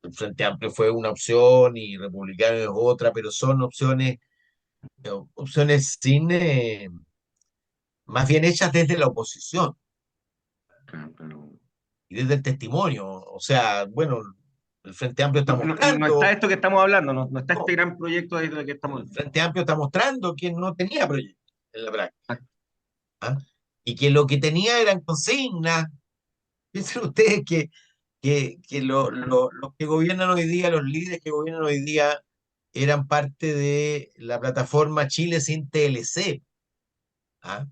el Frente Amplio fue una opción y Republicano es otra, pero son opciones sin, más bien hechas desde la oposición Claro, claro. y desde el testimonio. O sea, bueno, el Frente Amplio está No está mostrando, esto que estamos hablando, no está este no, gran proyecto del que estamos el hablando. Frente Amplio está mostrando que no tenía proyecto en la práctica, ¿ah? Y que lo que tenía eran consignas. Piensen ustedes que los que gobiernan hoy día, los líderes que gobiernan hoy día, eran parte de la plataforma Chile sin TLC, ¿ah?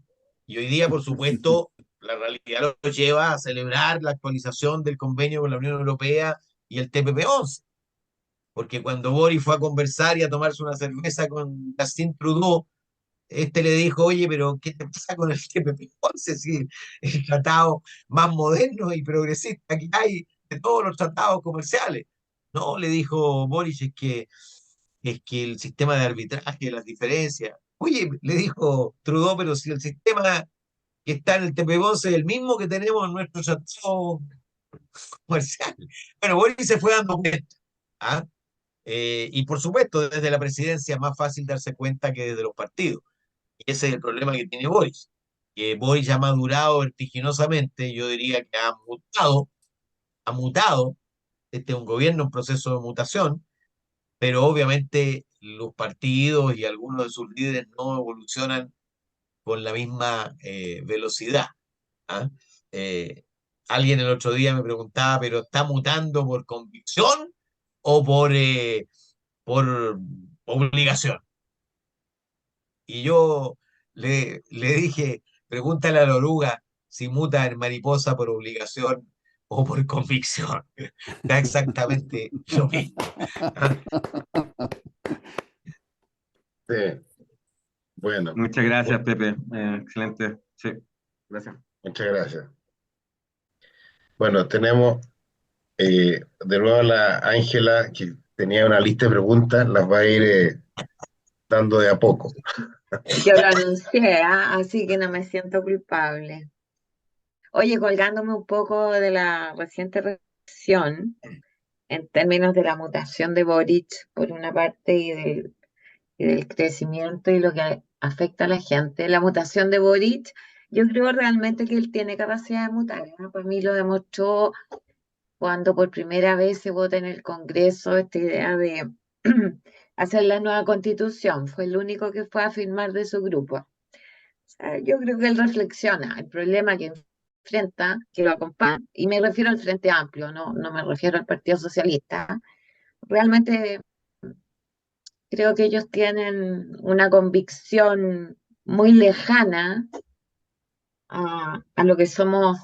Y hoy día, por supuesto, la realidad los lleva a celebrar la actualización del convenio con la Unión Europea y el TPP-11, porque cuando Boris fue a conversar y a tomarse una cerveza con Justin Trudeau, este le dijo, oye, pero ¿qué te pasa con el TPP-11? Si el tratado más moderno y progresista que hay de todos los tratados comerciales. No, le dijo Boris, es que el sistema de arbitraje, las diferencias. Oye, le dijo Trudeau, pero si el sistema que está en el TPP-11 es el mismo que tenemos en nuestro tratado comercial. Bueno, Boris se fue dando cuenta. ¿Ah? Y por supuesto, desde la presidencia es más fácil darse cuenta que desde los partidos. Y ese es el problema que tiene Boris. Que Boris ya ha madurado vertiginosamente, yo diría que ha mutado. Este es un gobierno en proceso de mutación, pero obviamente los partidos y algunos de sus líderes no evolucionan con la misma velocidad. ¿Ah? Eh, Alguien el otro día me preguntaba, ¿pero está mutando por convicción o por obligación? Y yo le dije, pregúntale a la oruga si muta en mariposa por obligación o por convicción. Da exactamente lo mismo. ¿Ah? Sí, bueno, Muchas gracias, Pepe. Excelente. Sí, gracias. muchas gracias. Bueno, tenemos de nuevo a la Ángela, que tenía una lista de preguntas, las va a ir dando de a poco. Yo lo anuncié, ¿ah? Así que no me siento culpable. Oye, colgándome un poco de la reciente reflexión en términos de la mutación de Boric, por una parte, y del crecimiento y lo que afecta a la gente. La mutación de Boric, yo creo realmente que él tiene capacidad de mutar, ¿no? Para mí lo demostró cuando por primera vez se vota en el Congreso esta idea de hacer la nueva constitución. Fue el único que fue a firmar de su grupo. O sea, yo creo que él reflexiona el problema que enfrenta, que lo acompaña, y me refiero al Frente Amplio, no me refiero al Partido Socialista. Realmente creo que ellos tienen una convicción muy lejana a lo que somos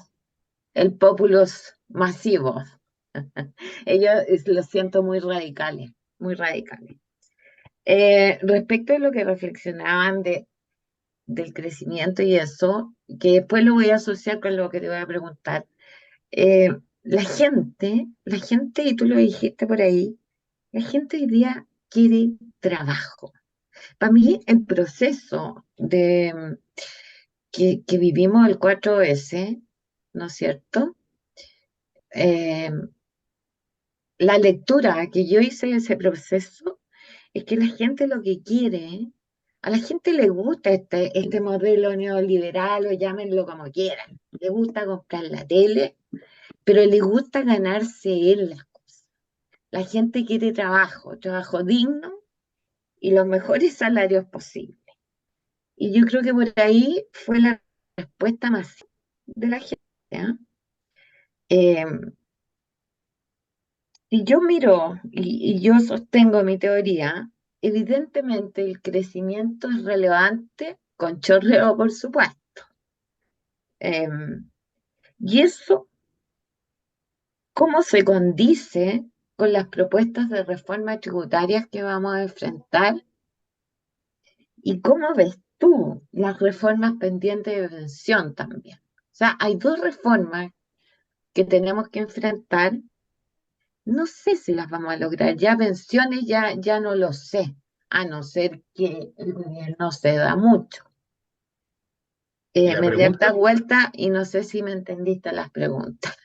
el populus masivo. Ellos lo siento muy radicales, muy radicales. Respecto a lo que reflexionaban del crecimiento y eso, que después lo voy a asociar con lo que te voy a preguntar. eh, la gente, y tú lo dijiste por ahí, la gente hoy día quiere trabajo. Para mí, el proceso que vivimos el 4S, ¿no es cierto? Eh, la lectura que yo hice de ese proceso es que la gente lo que quiere, a la gente le gusta este modelo neoliberal o llámenlo como quieran. Le gusta comprar la tele, pero le gusta ganarse él las cosas. La gente quiere trabajo, trabajo digno y los mejores salarios posibles. Y yo creo que por ahí fue la respuesta masiva de la gente. ¿Ah? Eh, si yo miro y yo sostengo mi teoría, evidentemente el crecimiento es relevante con chorreo, por supuesto. Eh, y eso cómo se condice con las propuestas de reforma tributarias que vamos a enfrentar y cómo ves tú las reformas pendientes de pensión también. O sea, hay dos reformas que tenemos que enfrentar. No sé si las vamos a lograr. Ya pensiones ya no lo sé, a no ser que el gobierno ceda mucho. Y la Me di harta pregunta, vuelta y no sé si me entendiste las preguntas.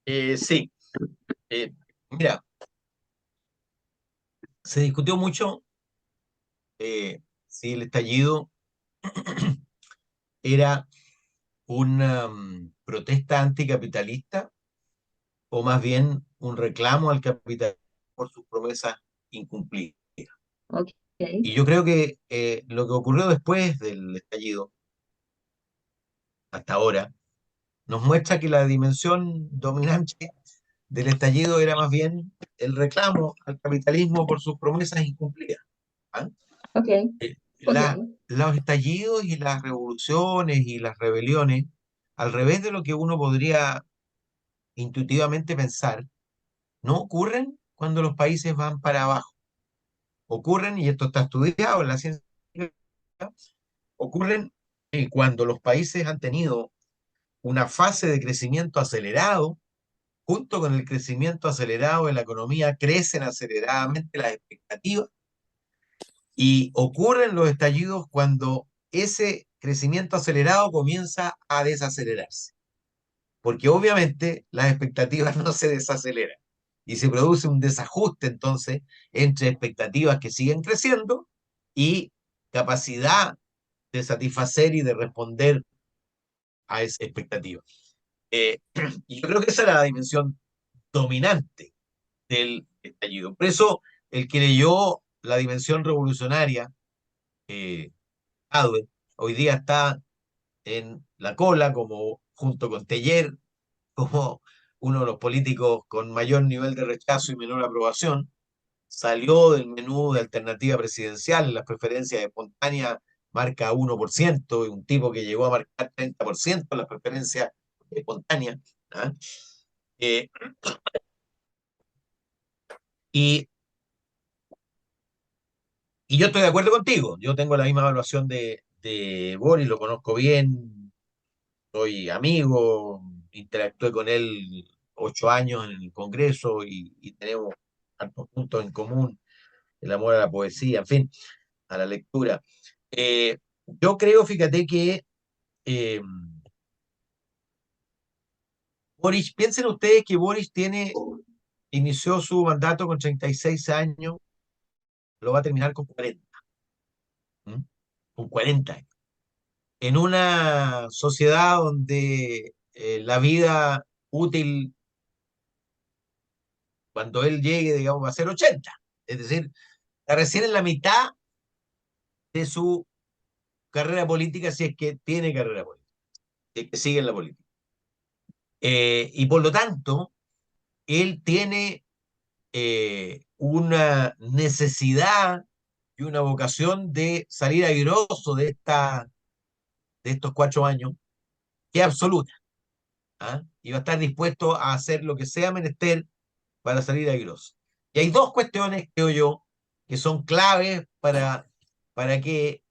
Sí, mira, se discutió mucho si el estallido era una protesta anticapitalista o más bien un reclamo al capitalismo por sus promesas incumplidas. Ok, Y yo creo que lo que ocurrió después del estallido, hasta ahora, nos muestra que la dimensión dominante del estallido era más bien el reclamo al capitalismo por sus promesas incumplidas. ¿Ah? ok, Eh, ok. los estallidos y las revoluciones y las rebeliones, al revés de lo que uno podría intuitivamente pensar, no ocurren cuando los países van para abajo. Ocurren, y esto está estudiado en la ciencia, ocurren cuando los países han tenido una fase de crecimiento acelerado. Junto con el crecimiento acelerado de la economía, crecen aceleradamente las expectativas y ocurren los estallidos cuando ese crecimiento acelerado comienza a desacelerarse, porque obviamente las expectativas no se desaceleran y se produce un desajuste entonces entre expectativas que siguen creciendo y capacidad de satisfacer y de responder a esa expectativa. Eh, y yo creo que esa era la dimensión dominante del estallido. Por eso, el que leyó La dimensión revolucionaria, Adwe, hoy día está en la cola, como junto con Teller, como uno de los políticos con mayor nivel de rechazo y menor aprobación, salió del menú de alternativa presidencial, en las preferencias espontáneas marca 1%, y un tipo que llegó a marcar 30% en las preferencias espontáneas. ¿Ah? Eh, y Y yo estoy de acuerdo contigo, yo tengo la misma evaluación de Boris, lo conozco bien, soy amigo, interactué con él 8 años en el Congreso y tenemos tantos puntos en común, el amor a la poesía, en fin, a la lectura. Yo creo, fíjate que eh, Boris, piensen ustedes que Boris inició su mandato con 36 años, lo va a terminar con 40, ¿m? Con 40 años. En una sociedad donde la vida útil, cuando él llegue, digamos, va a ser 80. Es decir, está recién en la mitad de su carrera política, si es que tiene carrera política, si es que sigue en la política. Y por lo tanto, él tiene una necesidad y una vocación de salir airoso de estos 4 años, que es absoluta. ¿Ah? Y va a estar dispuesto a hacer lo que sea menester para salir airoso. Y hay dos cuestiones, creo yo, que son claves para que,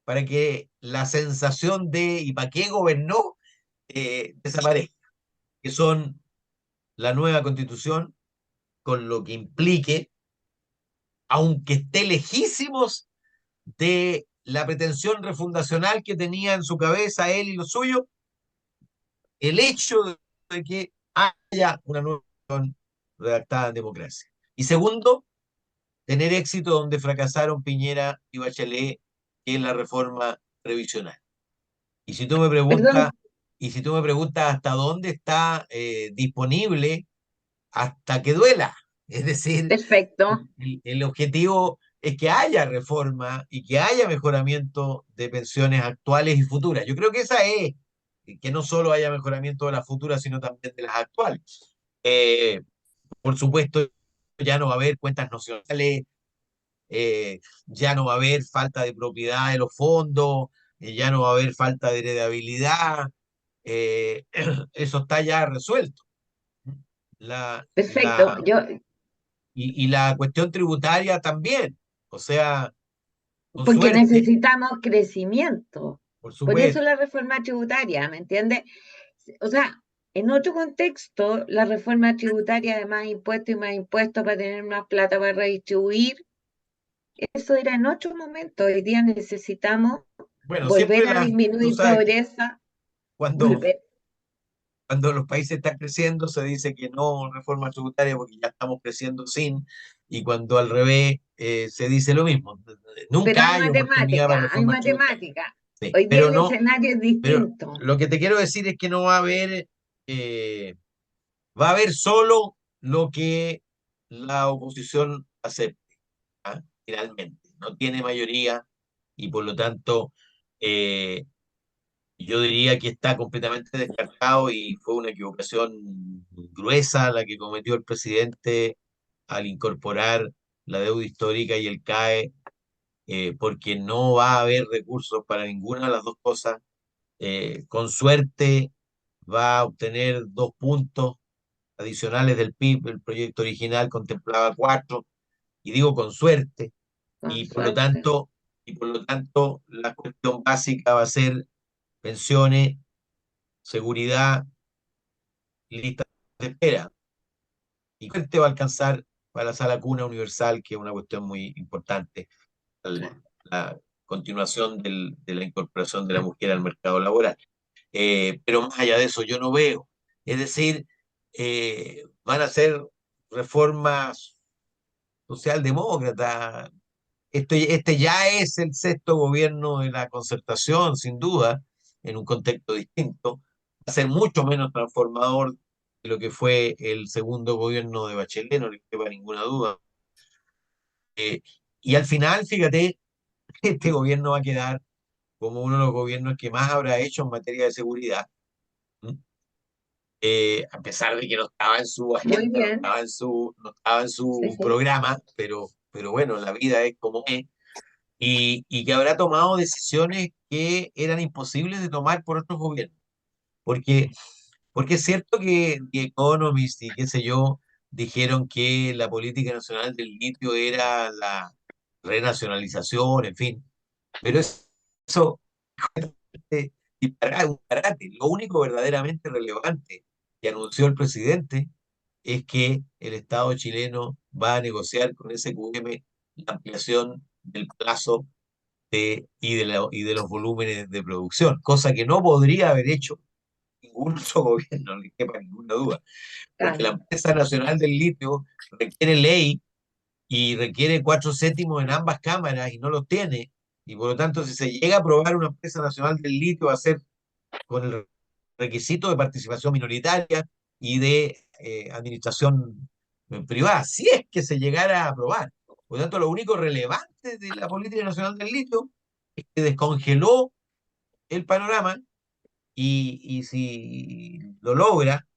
para que la sensación de ¿y para qué gobernó? Desaparezca, que son la nueva constitución, con lo que implique, aunque esté lejísimos de la pretensión refundacional que tenía en su cabeza él y los suyos, el hecho de que haya una nueva constitución redactada en democracia. Y segundo, tener éxito donde fracasaron Piñera y Bachelet, que es la reforma previsional. Y si tú me Perdón, preguntas, y si tú me preguntas hasta dónde está disponible, hasta que duela. Es decir, perfecto. el objetivo es que haya reforma y que haya mejoramiento de pensiones actuales y futuras. Yo creo que esa es, que no solo haya mejoramiento de las futuras, sino también de las actuales. Eh, por supuesto, ya no va a haber cuentas nacionales, ya no va a haber falta de propiedad de los fondos, ya no va a haber falta de heredabilidad, eso está ya resuelto. la, Perfecto. la, y la cuestión tributaria también. O sea, con Porque suerte, necesitamos crecimiento. por Por eso supuesto. la reforma tributaria, ¿me entiendes? O sea, en otro contexto, la reforma tributaria de más impuestos para tener más plata para redistribuir, eso era en otro momento. Hoy día necesitamos Bueno, siempre volver a tú disminuir sabes que pobreza, cuando, volver. cuando los países están creciendo se dice que no reforma tributaria porque ya estamos creciendo sin, y cuando al revés se dice lo mismo. Pero Nunca hay oportunidad para hay reforma tributaria. matemática. Sí, Hoy día pero el no, escenario es pero distinto. lo que te quiero decir es que no eh, va a haber solo lo que la oposición acepte, ¿ah? Finalmente. No tiene mayoría y por lo tanto eh, yo diría que está completamente descartado y fue una equivocación gruesa la que cometió el presidente al incorporar la deuda histórica y el CAE, porque no va a haber recursos para ninguna de las dos cosas. Con suerte va a obtener 2 puntos adicionales del PIB. El proyecto original contemplaba 4, y digo con suerte, Con y por lo suerte. tanto, la cuestión básica va a ser pensiones, seguridad, listas de espera. Y cuál te va a alcanzar para la sala cuna universal, que es una cuestión muy importante, Sí. la continuación de la incorporación de la mujer al mercado laboral. Pero más allá de eso, yo no veo. Es decir, van a ser reformas socialdemócratas. Este ya es el sexto gobierno de la concertación, sin duda, en un contexto distinto. Va a ser mucho menos transformador de lo que fue el segundo gobierno de Bachelet, no le quepa ninguna duda. Eh, y al final, fíjate, este gobierno va a quedar como uno de los gobiernos que más habrá hecho en materia de seguridad, ¿m? A pesar de que no estaba en su Muy agenda, bien. no estaba en Sí, su sí. programa, pero bueno, la vida es como es. Y que habrá tomado decisiones que eran imposibles de tomar por otros gobiernos. Porque, porque es cierto que The Economist y qué sé yo dijeron que la política nacional del litio era la renacionalización, en fin, pero eso es un disparate. Lo único verdaderamente relevante que anunció el presidente es que el Estado chileno va a negociar con SQM la ampliación del plazo y de los volúmenes de producción, cosa que no podría haber hecho ningún otro gobierno, no le quepa ninguna duda, porque la Claro. empresa nacional del litio requiere ley y requiere 4/7 en ambas cámaras y no los tiene, y por lo tanto si se llega a aprobar una empresa nacional del litio va a ser con el requisito de participación minoritaria y de administración privada, si es que se llegara a aprobar. Por lo tanto, lo único relevante de la política nacional del litio es que descongeló el panorama y si lo logra,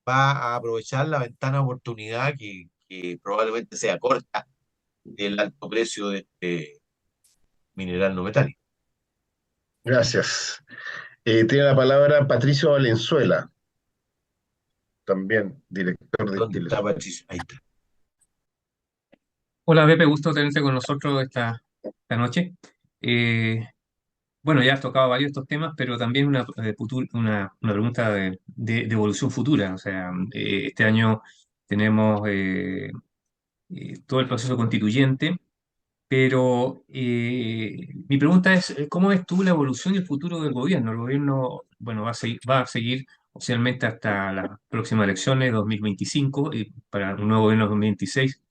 va a aprovechar la ventana de oportunidad que probablemente sea corta del alto precio de este mineral no metálico. Gracias. Tiene la palabra Patricio Valenzuela, también director de ¿Dónde está Chilesur. Patricio? Ahí está. Hola, Pepe, gusto tenerte con nosotros esta noche. Eh, bueno, ya has tocado varios de estos temas, pero también una pregunta de evolución futura. O sea, este año tenemos todo el proceso constituyente, pero mi pregunta es, ¿cómo ves tú la evolución y el futuro del gobierno? El gobierno, bueno, va a seguir oficialmente hasta las próximas elecciones, 2025, y para un nuevo gobierno 2026.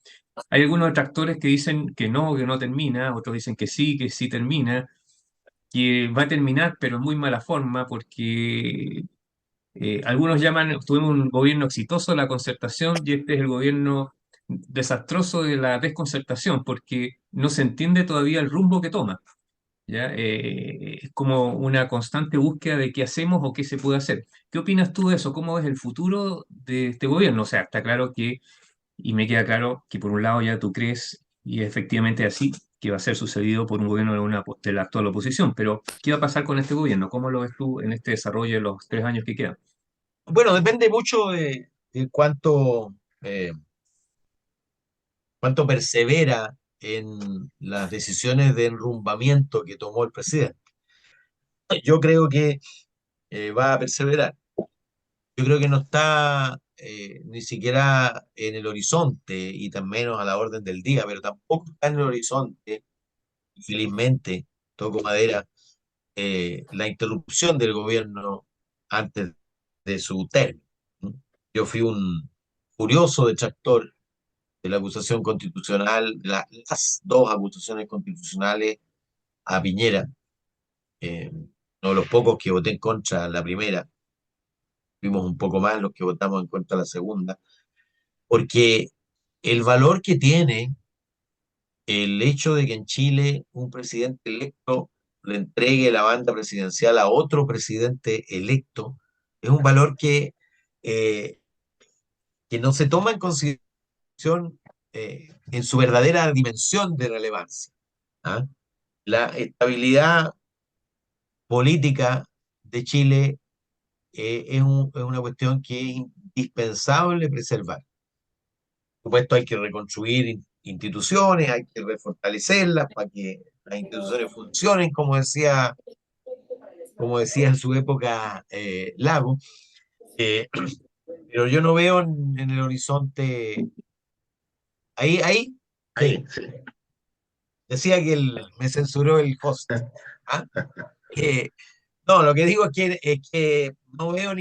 Hay algunos detractores que dicen que no termina, otros dicen que sí termina, que va a terminar, pero en muy mala forma, porque algunos llaman, tuvimos un gobierno exitoso de la concertación y este es el gobierno desastroso de la desconcertación, porque no se entiende todavía el rumbo que toma. ¿Ya? Es como una constante búsqueda de qué hacemos o qué se puede hacer. ¿Qué opinas tú de eso? ¿Cómo ves el futuro de este gobierno? O sea, está claro que y me queda claro que por un lado ya tú crees, y es efectivamente así, que va a ser sucedido por un gobierno de la actual oposición. Pero, ¿qué va a pasar con este gobierno? ¿Cómo lo ves tú en este desarrollo de los 3 años que quedan? Bueno, depende mucho decir, cuánto persevera en las decisiones de enrumbamiento que tomó el presidente. Yo creo que va a perseverar. Yo creo que no está ni siquiera en el horizonte y tan menos a la orden del día, pero tampoco está en el horizonte, felizmente, toco madera, la interrupción del gobierno antes de su término. Yo fui un furioso detractor de la acusación constitucional, las dos acusaciones constitucionales a Piñera, uno de los pocos que voté en contra la primera, fuimos un poco más los que votamos en contra la segunda, porque el valor que tiene el hecho de que en Chile un presidente electo le entregue la banda presidencial a otro presidente electo es un valor eh, que no se toma en consideración en su verdadera dimensión de relevancia. ¿Ah? La estabilidad política de Chile es una cuestión que es indispensable preservar. Por supuesto, hay que reconstruir instituciones, hay que refortalecerlas para que las instituciones funcionen, como decía en su época Lago. Eh, pero yo no veo en el horizonte. Ahí, sí, Ahí, sí. decía que me censuró el host. ¿Ah? Eh, no, lo que digo es que no veo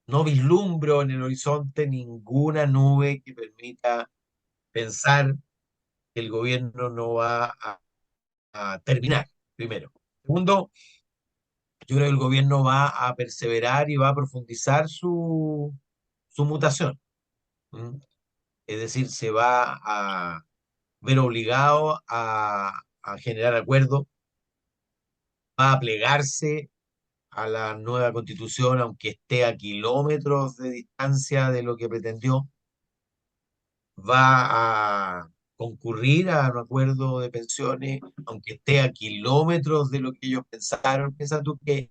no vislumbro en el horizonte ninguna nube que permita pensar que el gobierno no va a terminar, primero. Segundo, yo creo que el gobierno va a perseverar y va a profundizar su mutación. ¿Mm? Es decir, se va a ver obligado a generar acuerdos, va a plegarse a la nueva constitución, aunque esté a kilómetros de distancia de lo que pretendió, va a concurrir a un acuerdo de pensiones, aunque esté a kilómetros de lo que ellos pensaron. Piensa tú que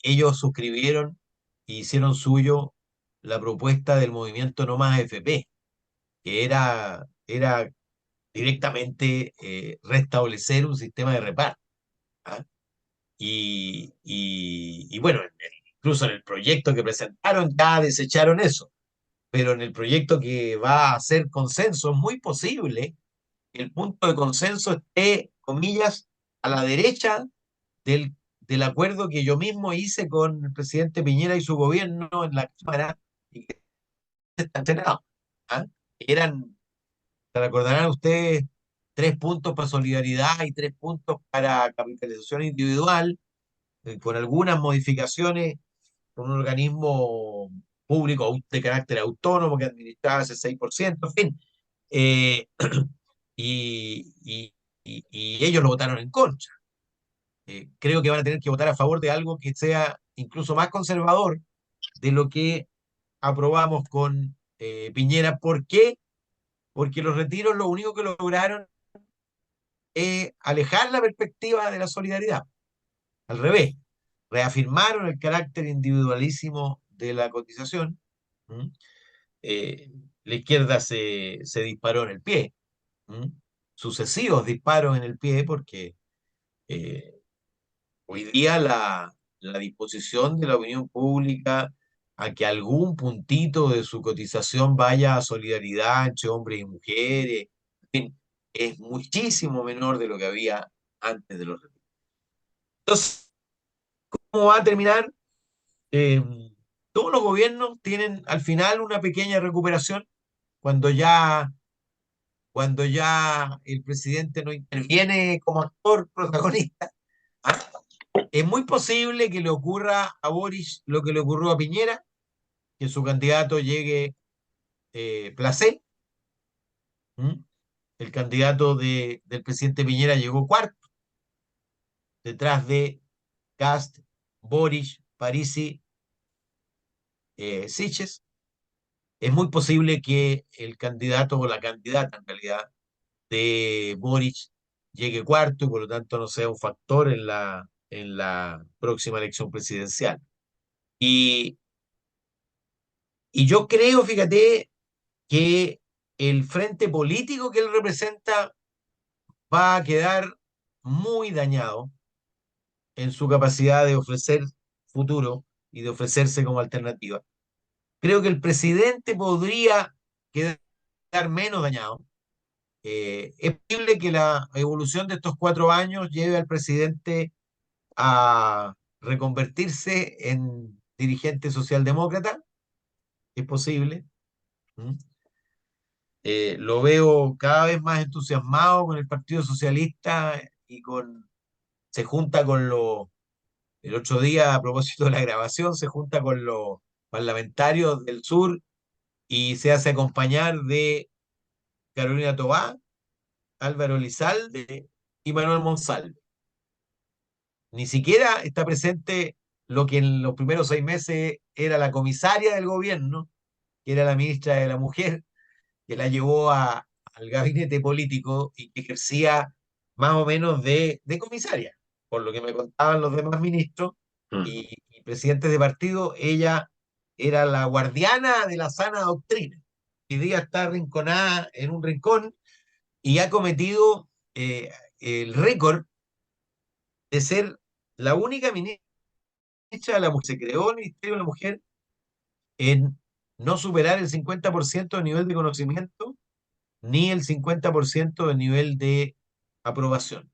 ellos suscribieron e hicieron suyo la propuesta del movimiento No Más AFP, que era directamente restablecer un sistema de reparto. ¿Ah? Y bueno, incluso en el proyecto que presentaron ya desecharon eso, pero en el proyecto que va a hacer consenso es muy posible que el punto de consenso esté, comillas, a la derecha del acuerdo que yo mismo hice con el presidente Piñera y su gobierno en la Cámara y que está en Senado. ¿Ah? Eran, se recordarán ustedes, 3 puntos para solidaridad y 3 puntos para capitalización individual, con algunas modificaciones con un organismo público de carácter autónomo que administraba ese 6%, en fin. Eh, y, y, y ellos lo votaron en contra. Creo que van a tener que votar a favor de algo que sea incluso más conservador de lo que aprobamos con Piñera. ¿Por qué? Porque los retiros lo único que lograron es alejar la perspectiva de la solidaridad. Al revés, reafirmaron el carácter individualísimo de la cotización. ¿Mm? La izquierda se disparó en el pie. ¿Mm? Sucesivos disparos en el pie porque eh, hoy día la disposición de la opinión pública a que algún puntito de su cotización vaya a solidaridad entre hombres y mujeres, en fin, es muchísimo menor de lo que había antes de los retiros. Entonces, ¿cómo va a terminar? Eh, Todos los gobiernos tienen al final una pequeña recuperación cuando ya, cuando ya el presidente no interviene como actor protagonista. ¿Ah? Es muy posible que le ocurra a Boris lo que le ocurrió a Piñera, que su candidato llegue placé. ¿Mm? El candidato del presidente Piñera llegó cuarto, detrás de Kast, Boris, Parisi, Siches. Es muy posible que el candidato o la candidata en realidad de Boric llegue cuarto y por lo tanto no sea un factor en la próxima elección presidencial. Y, y yo creo, fíjate, que el frente político que él representa va a quedar muy dañado en su capacidad de ofrecer futuro y de ofrecerse como alternativa. Creo que el presidente podría quedar menos dañado. Es posible que la evolución de estos 4 años lleve al presidente a reconvertirse en dirigente socialdemócrata, es posible. ¿Mm? Lo veo cada vez más entusiasmado con el Partido Socialista y se junta con el otro día, a propósito de la grabación, se junta con los parlamentarios del sur y se hace acompañar de Carolina Tobá, Álvaro Elizalde y Manuel Monsalve. Ni siquiera está presente lo que en los primeros 6 meses era la comisaria del gobierno, que era la ministra de la Mujer, que la llevó al gabinete político y que ejercía más o menos de comisaria, por lo que me contaban los demás ministros y presidentes de partido. Ella era la guardiana de la sana doctrina. Hoy día está arrinconada en un rincón y ha cometido el récord de ser la única ministra de la mujer. Se creó el Ministerio de la Mujer en no superar el 50% de nivel de conocimiento ni el 50% de nivel de aprobación.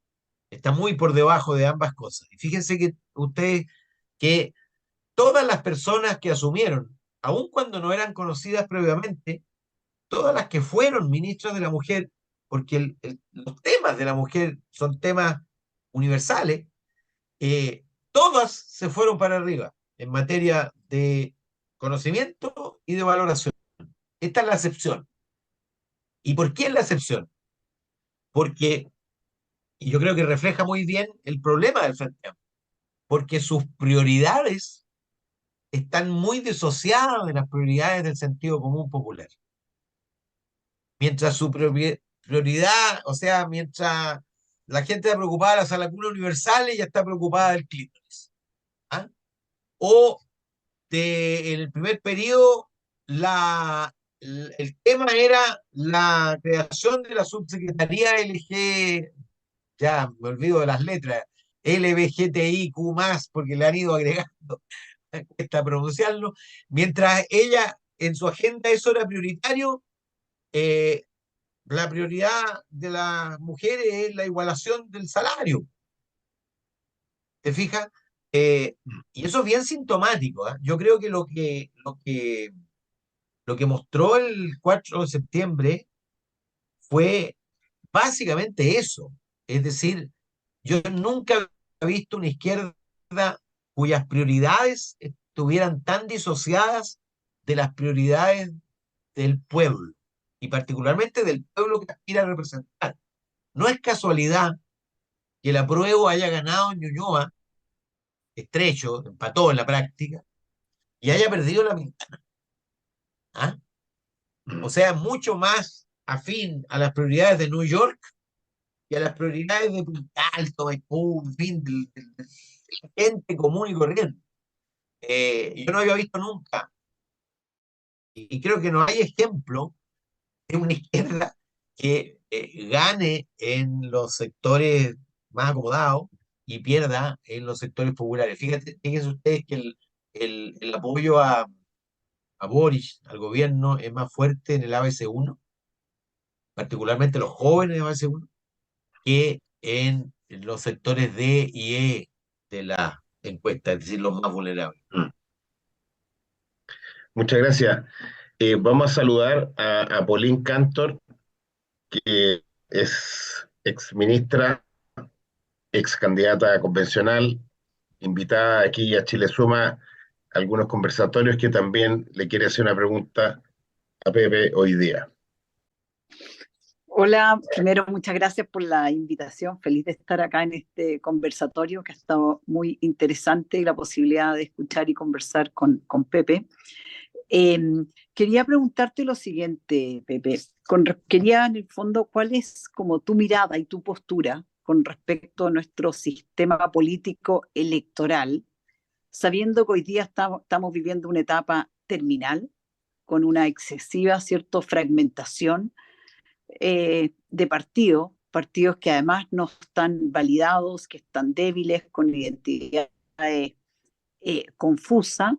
Está muy por debajo de ambas cosas. Y fíjense que ustedes que todas las personas que asumieron, aun cuando no eran conocidas previamente, todas las que fueron ministras de la mujer, porque los temas de la mujer son temas universales, todas se fueron para arriba en materia de conocimiento y de valoración. Esta es la excepción. ¿Y por qué es la excepción? Porque, y yo creo que refleja muy bien el problema del Frente Amplio, porque sus prioridades están muy disociadas de las prioridades del sentido común popular. Mientras su prioridad, o sea, mientras la gente está preocupada de las salacunas universales, ella está preocupada del clítoris. ¿Ah? O en el primer periodo, el tema era la creación de la subsecretaría LG, ya me olvido de las letras, LGBTIQ+, porque le han ido agregando, cuesta pronunciarlo, mientras ella, en su agenda eso era prioritario. La prioridad de las mujeres es la igualación del salario. ¿Te fijas? Y eso es bien sintomático, ¿eh? Yo creo que lo que mostró el 4 de septiembre fue básicamente eso. Es decir, yo nunca he visto una izquierda cuyas prioridades estuvieran tan disociadas de las prioridades del pueblo, y particularmente del pueblo que aspira a representar. No es casualidad que el apruebo haya ganado en Ñuñoa, estrecho, empató en la práctica, y haya perdido la mitad. ¿Ah? O sea, mucho más afín a las prioridades de New York y a las prioridades de Punta Alto, Maipú, en fin, de gente común y corriente. Yo no había visto nunca, y creo que no hay ejemplo de una izquierda que gane en los sectores más acomodados y pierda en los sectores populares. Fíjense ustedes que el apoyo a Boris, al gobierno, es más fuerte en el ABC1, particularmente los jóvenes de ABC1, que en los sectores D y E de la encuesta, es decir, los más vulnerables. Muchas gracias. Vamos a saludar a Pauline Cantor, que es ex ministra, ex candidata convencional, invitada aquí a Chile Suma, algunos conversatorios, que también le quiere hacer una pregunta a Pepe hoy día. Hola, primero muchas gracias por la invitación, feliz de estar acá en este conversatorio que ha estado muy interesante y la posibilidad de escuchar y conversar con Pepe. Quería preguntarte lo siguiente, Pepe, quería en el fondo cuál es como tu mirada y tu postura con respecto a nuestro sistema político electoral, sabiendo que hoy día estamos viviendo una etapa terminal con una excesiva, ¿cierto?, fragmentación de partidos que además no están validados, que están débiles, con identidad confusa,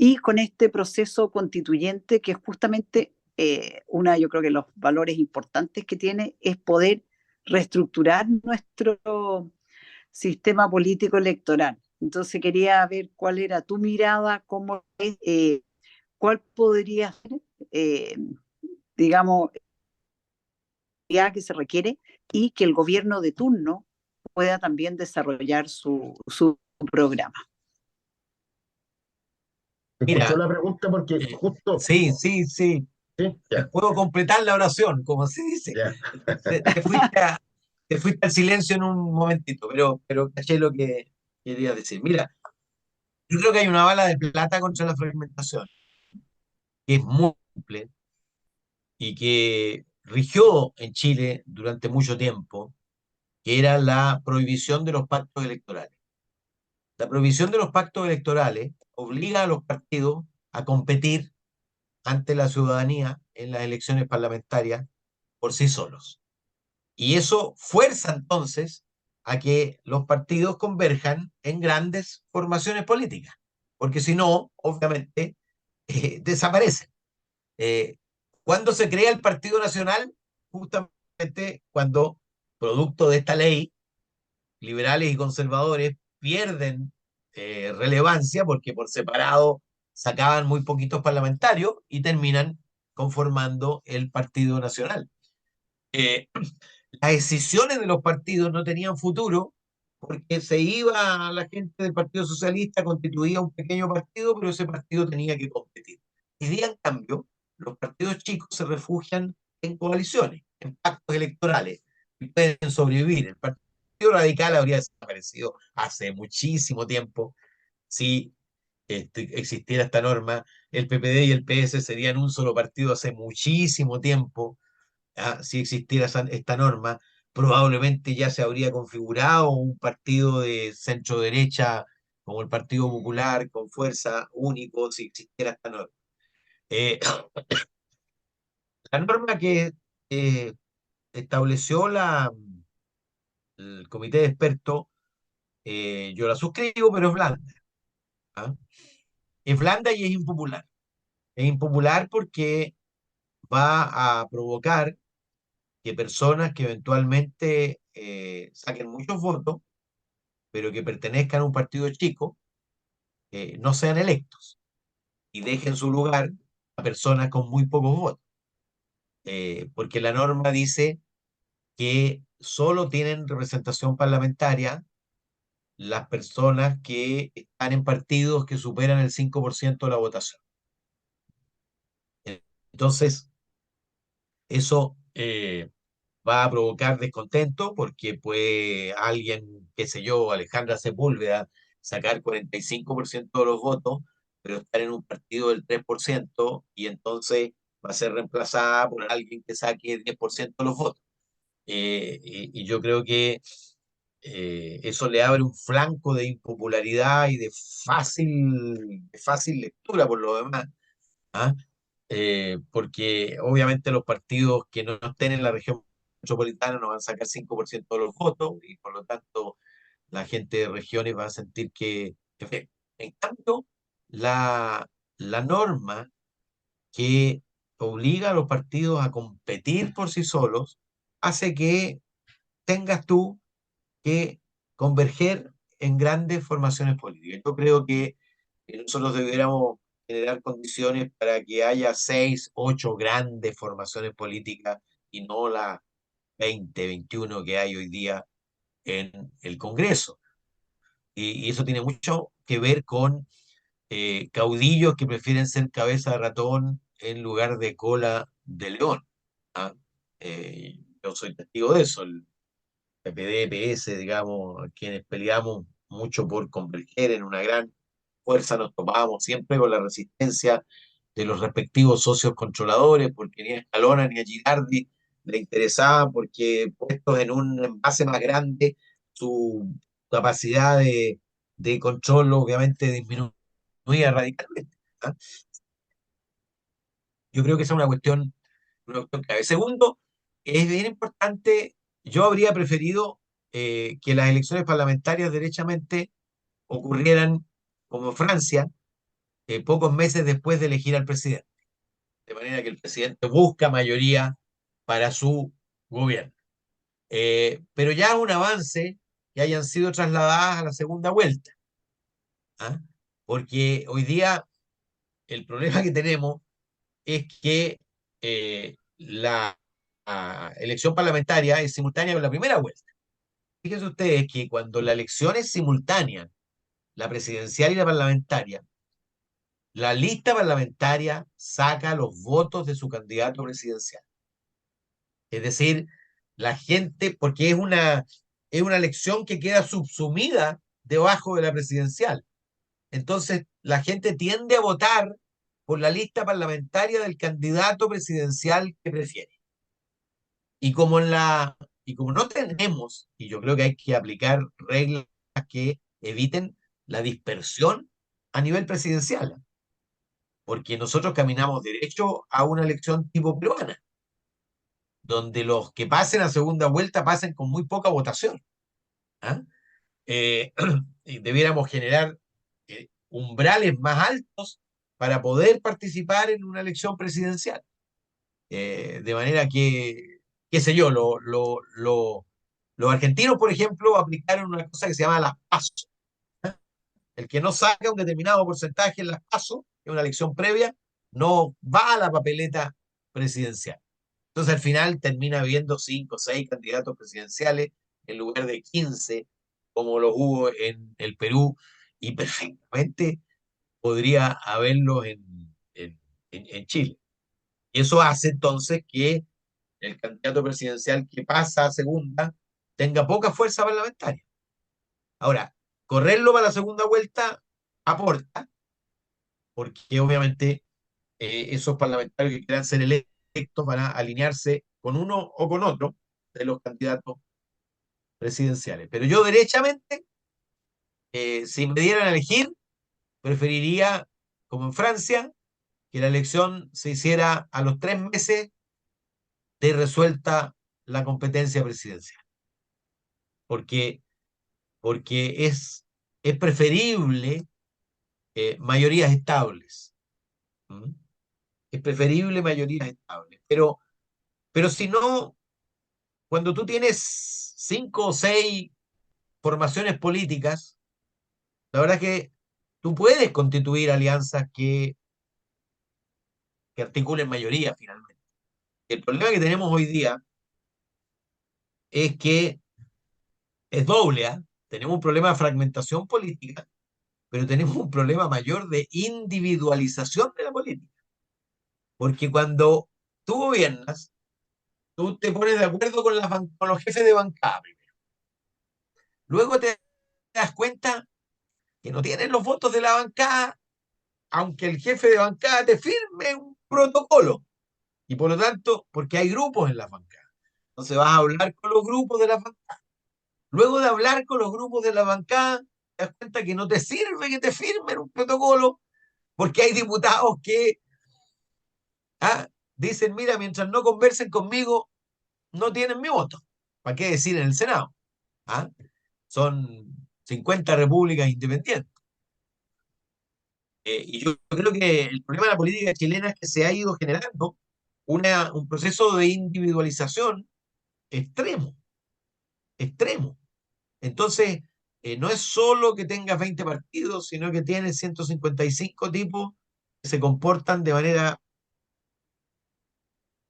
y con este proceso constituyente que es justamente yo creo que los valores importantes que tiene es poder reestructurar nuestro sistema político electoral. Entonces quería ver cuál era tu mirada, cómo es, cuál podría ser, digamos, que se requiere y que el gobierno de turno pueda también desarrollar su programa. ¿Escuchó Mira, la pregunta? Porque justo, sí, sí, sí. sí, ya, Puedo completar la oración, como se dice. ya. Te fuiste al silencio en un momentito, pero caché lo que querías decir. Mira, yo creo que hay una bala de plata contra la fragmentación, que es muy simple y que rigió en Chile durante mucho tiempo, que era la prohibición de los pactos electorales. La prohibición de los pactos electorales obliga a los partidos a competir ante la ciudadanía en las elecciones parlamentarias por sí solos. Y eso fuerza entonces a que los partidos converjan en grandes formaciones políticas, porque si no, obviamente, desaparecen. Eh, ¿Cuándo se crea el Partido Nacional? Justamente cuando, producto de esta ley, liberales y conservadores pierden relevancia porque por separado sacaban muy poquitos parlamentarios y terminan conformando el Partido Nacional. Eh, las decisiones de los partidos no tenían futuro porque se iba la gente del Partido Socialista, constituía un pequeño partido, pero ese partido tenía que competir. Hoy día, en cambio, los partidos chicos se refugian en coaliciones, en pactos electorales, y pueden sobrevivir. El Partido Radical habría desaparecido hace muchísimo tiempo si existiera esta norma. El PPD y el PS serían un solo partido hace muchísimo tiempo. Si existiera esta norma, probablemente ya se habría configurado un partido de centro derecha como el Partido Popular con fuerza único si existiera esta norma. Eh, la norma que eh, estableció el comité de expertos, yo la suscribo, pero es blanda. ¿Ah? Es blanda y es impopular. Es impopular porque va a provocar que personas que eventualmente saquen muchos votos, pero que pertenezcan a un partido chico, no sean electos y dejen su lugar a personas con muy pocos votos. Porque la norma dice que solo tienen representación parlamentaria las personas que están en partidos que superan el 5% de la votación. Entonces, eso va a provocar descontento porque puede alguien, qué sé yo, Alejandra Sepúlveda, sacar 45% de los votos, pero estar en un partido del 3% y entonces va a ser reemplazada por alguien que saque el 10% de los votos. Y yo creo que eso le abre un flanco de impopularidad y de fácil lectura por lo demás. ¿Ah? Porque obviamente los partidos que no estén en la región metropolitana no van a sacar 5% de los votos y por lo tanto la gente de regiones va a sentir que en cambio, la norma que obliga a los partidos a competir por sí solos hace que tengas tú que converger en grandes formaciones políticas. Yo creo que nosotros debiéramos generar condiciones para que haya 6, 8 grandes formaciones políticas y no las 20, 21 que hay hoy día en el Congreso. Y eso tiene mucho que ver con caudillos que prefieren ser cabeza de ratón en lugar de cola de león. ¿Ah? Yo soy testigo de eso. El PPD, PS, digamos, quienes peleamos mucho por converger en una gran fuerza, nos topábamos siempre con la resistencia de los respectivos socios controladores, porque ni a Escalona ni a Girardi le interesaba, porque puestos en un envase más grande, su capacidad de control obviamente disminuida radicalmente. ¿Ah? Yo creo que esa es una cuestión clave. Segundo, es bien importante, yo habría preferido que las elecciones parlamentarias derechamente ocurrieran como Francia, pocos meses después de elegir al presidente, de manera que el presidente busca mayoría para su gobierno. Pero ya es un avance que hayan sido trasladadas a la segunda vuelta, ¿ah? Porque hoy día el problema que tenemos es que la elección parlamentaria es simultánea con la primera vuelta. Fíjense ustedes que cuando la elección es simultánea, la presidencial y la parlamentaria, la lista parlamentaria saca los votos de su candidato presidencial. Es decir, la gente, porque es una elección que queda subsumida debajo de la presidencial. Entonces, la gente tiende a votar por la lista parlamentaria del candidato presidencial que prefiere. Y como, y como no tenemos, y yo creo que hay que aplicar reglas que eviten la dispersión a nivel presidencial, porque nosotros caminamos derecho a una elección tipo peruana, donde los que pasen a segunda vuelta pasen con muy poca votación. ¿Ah? Y debiéramos generar umbrales más altos para poder participar en una elección presidencial. De manera que, qué sé yo, los argentinos, por ejemplo, aplicaron una cosa que se llama las PASO. El que no saca un determinado porcentaje en las PASO, en una elección previa, no va a la papeleta presidencial. Entonces al final termina habiendo 5 o 6 candidatos presidenciales en lugar de 15, como los hubo en el Perú, y perfectamente podría haberlos en Chile. Y eso hace entonces que el candidato presidencial que pasa a segunda tenga poca fuerza parlamentaria. Ahora, correrlo para la segunda vuelta aporta, porque obviamente esos parlamentarios que quieran ser electos van a alinearse con uno o con otro de los candidatos presidenciales. Pero yo derechamente, si me dieran a elegir, preferiría, como en Francia, que la elección se hiciera a los 3 meses de resuelta la competencia presidencial. Porque, porque es preferible mayorías estables. ¿Mm? Es preferible mayorías estables. Pero si no, cuando tú tienes 5 o 6 formaciones políticas, la verdad es que tú puedes constituir alianzas que articulen mayoría finalmente. El problema que tenemos hoy día es que es doble, ¿eh? Tenemos un problema de fragmentación política, pero tenemos un problema mayor de individualización de la política. Porque cuando tú gobiernas, tú te pones de acuerdo con los jefes de bancada primero. Luego te das cuenta que no tienen los votos de la bancada, aunque el jefe de bancada te firme un protocolo. Y por lo tanto, porque hay grupos en las bancadas. Entonces vas a hablar con los grupos de la bancada. Luego de hablar con los grupos de la bancada, te das cuenta que no te sirve que te firmen un protocolo, porque hay diputados que dicen, mira, mientras no conversen conmigo, no tienen mi voto. ¿Para qué decir en el Senado? ¿Ah? Son 50 repúblicas independientes. Y yo creo que el problema de la política chilena es que se ha ido generando un proceso de individualización extremo, extremo. Entonces, no es solo que tengas 20 partidos, sino que tienes 155 tipos que se comportan de manera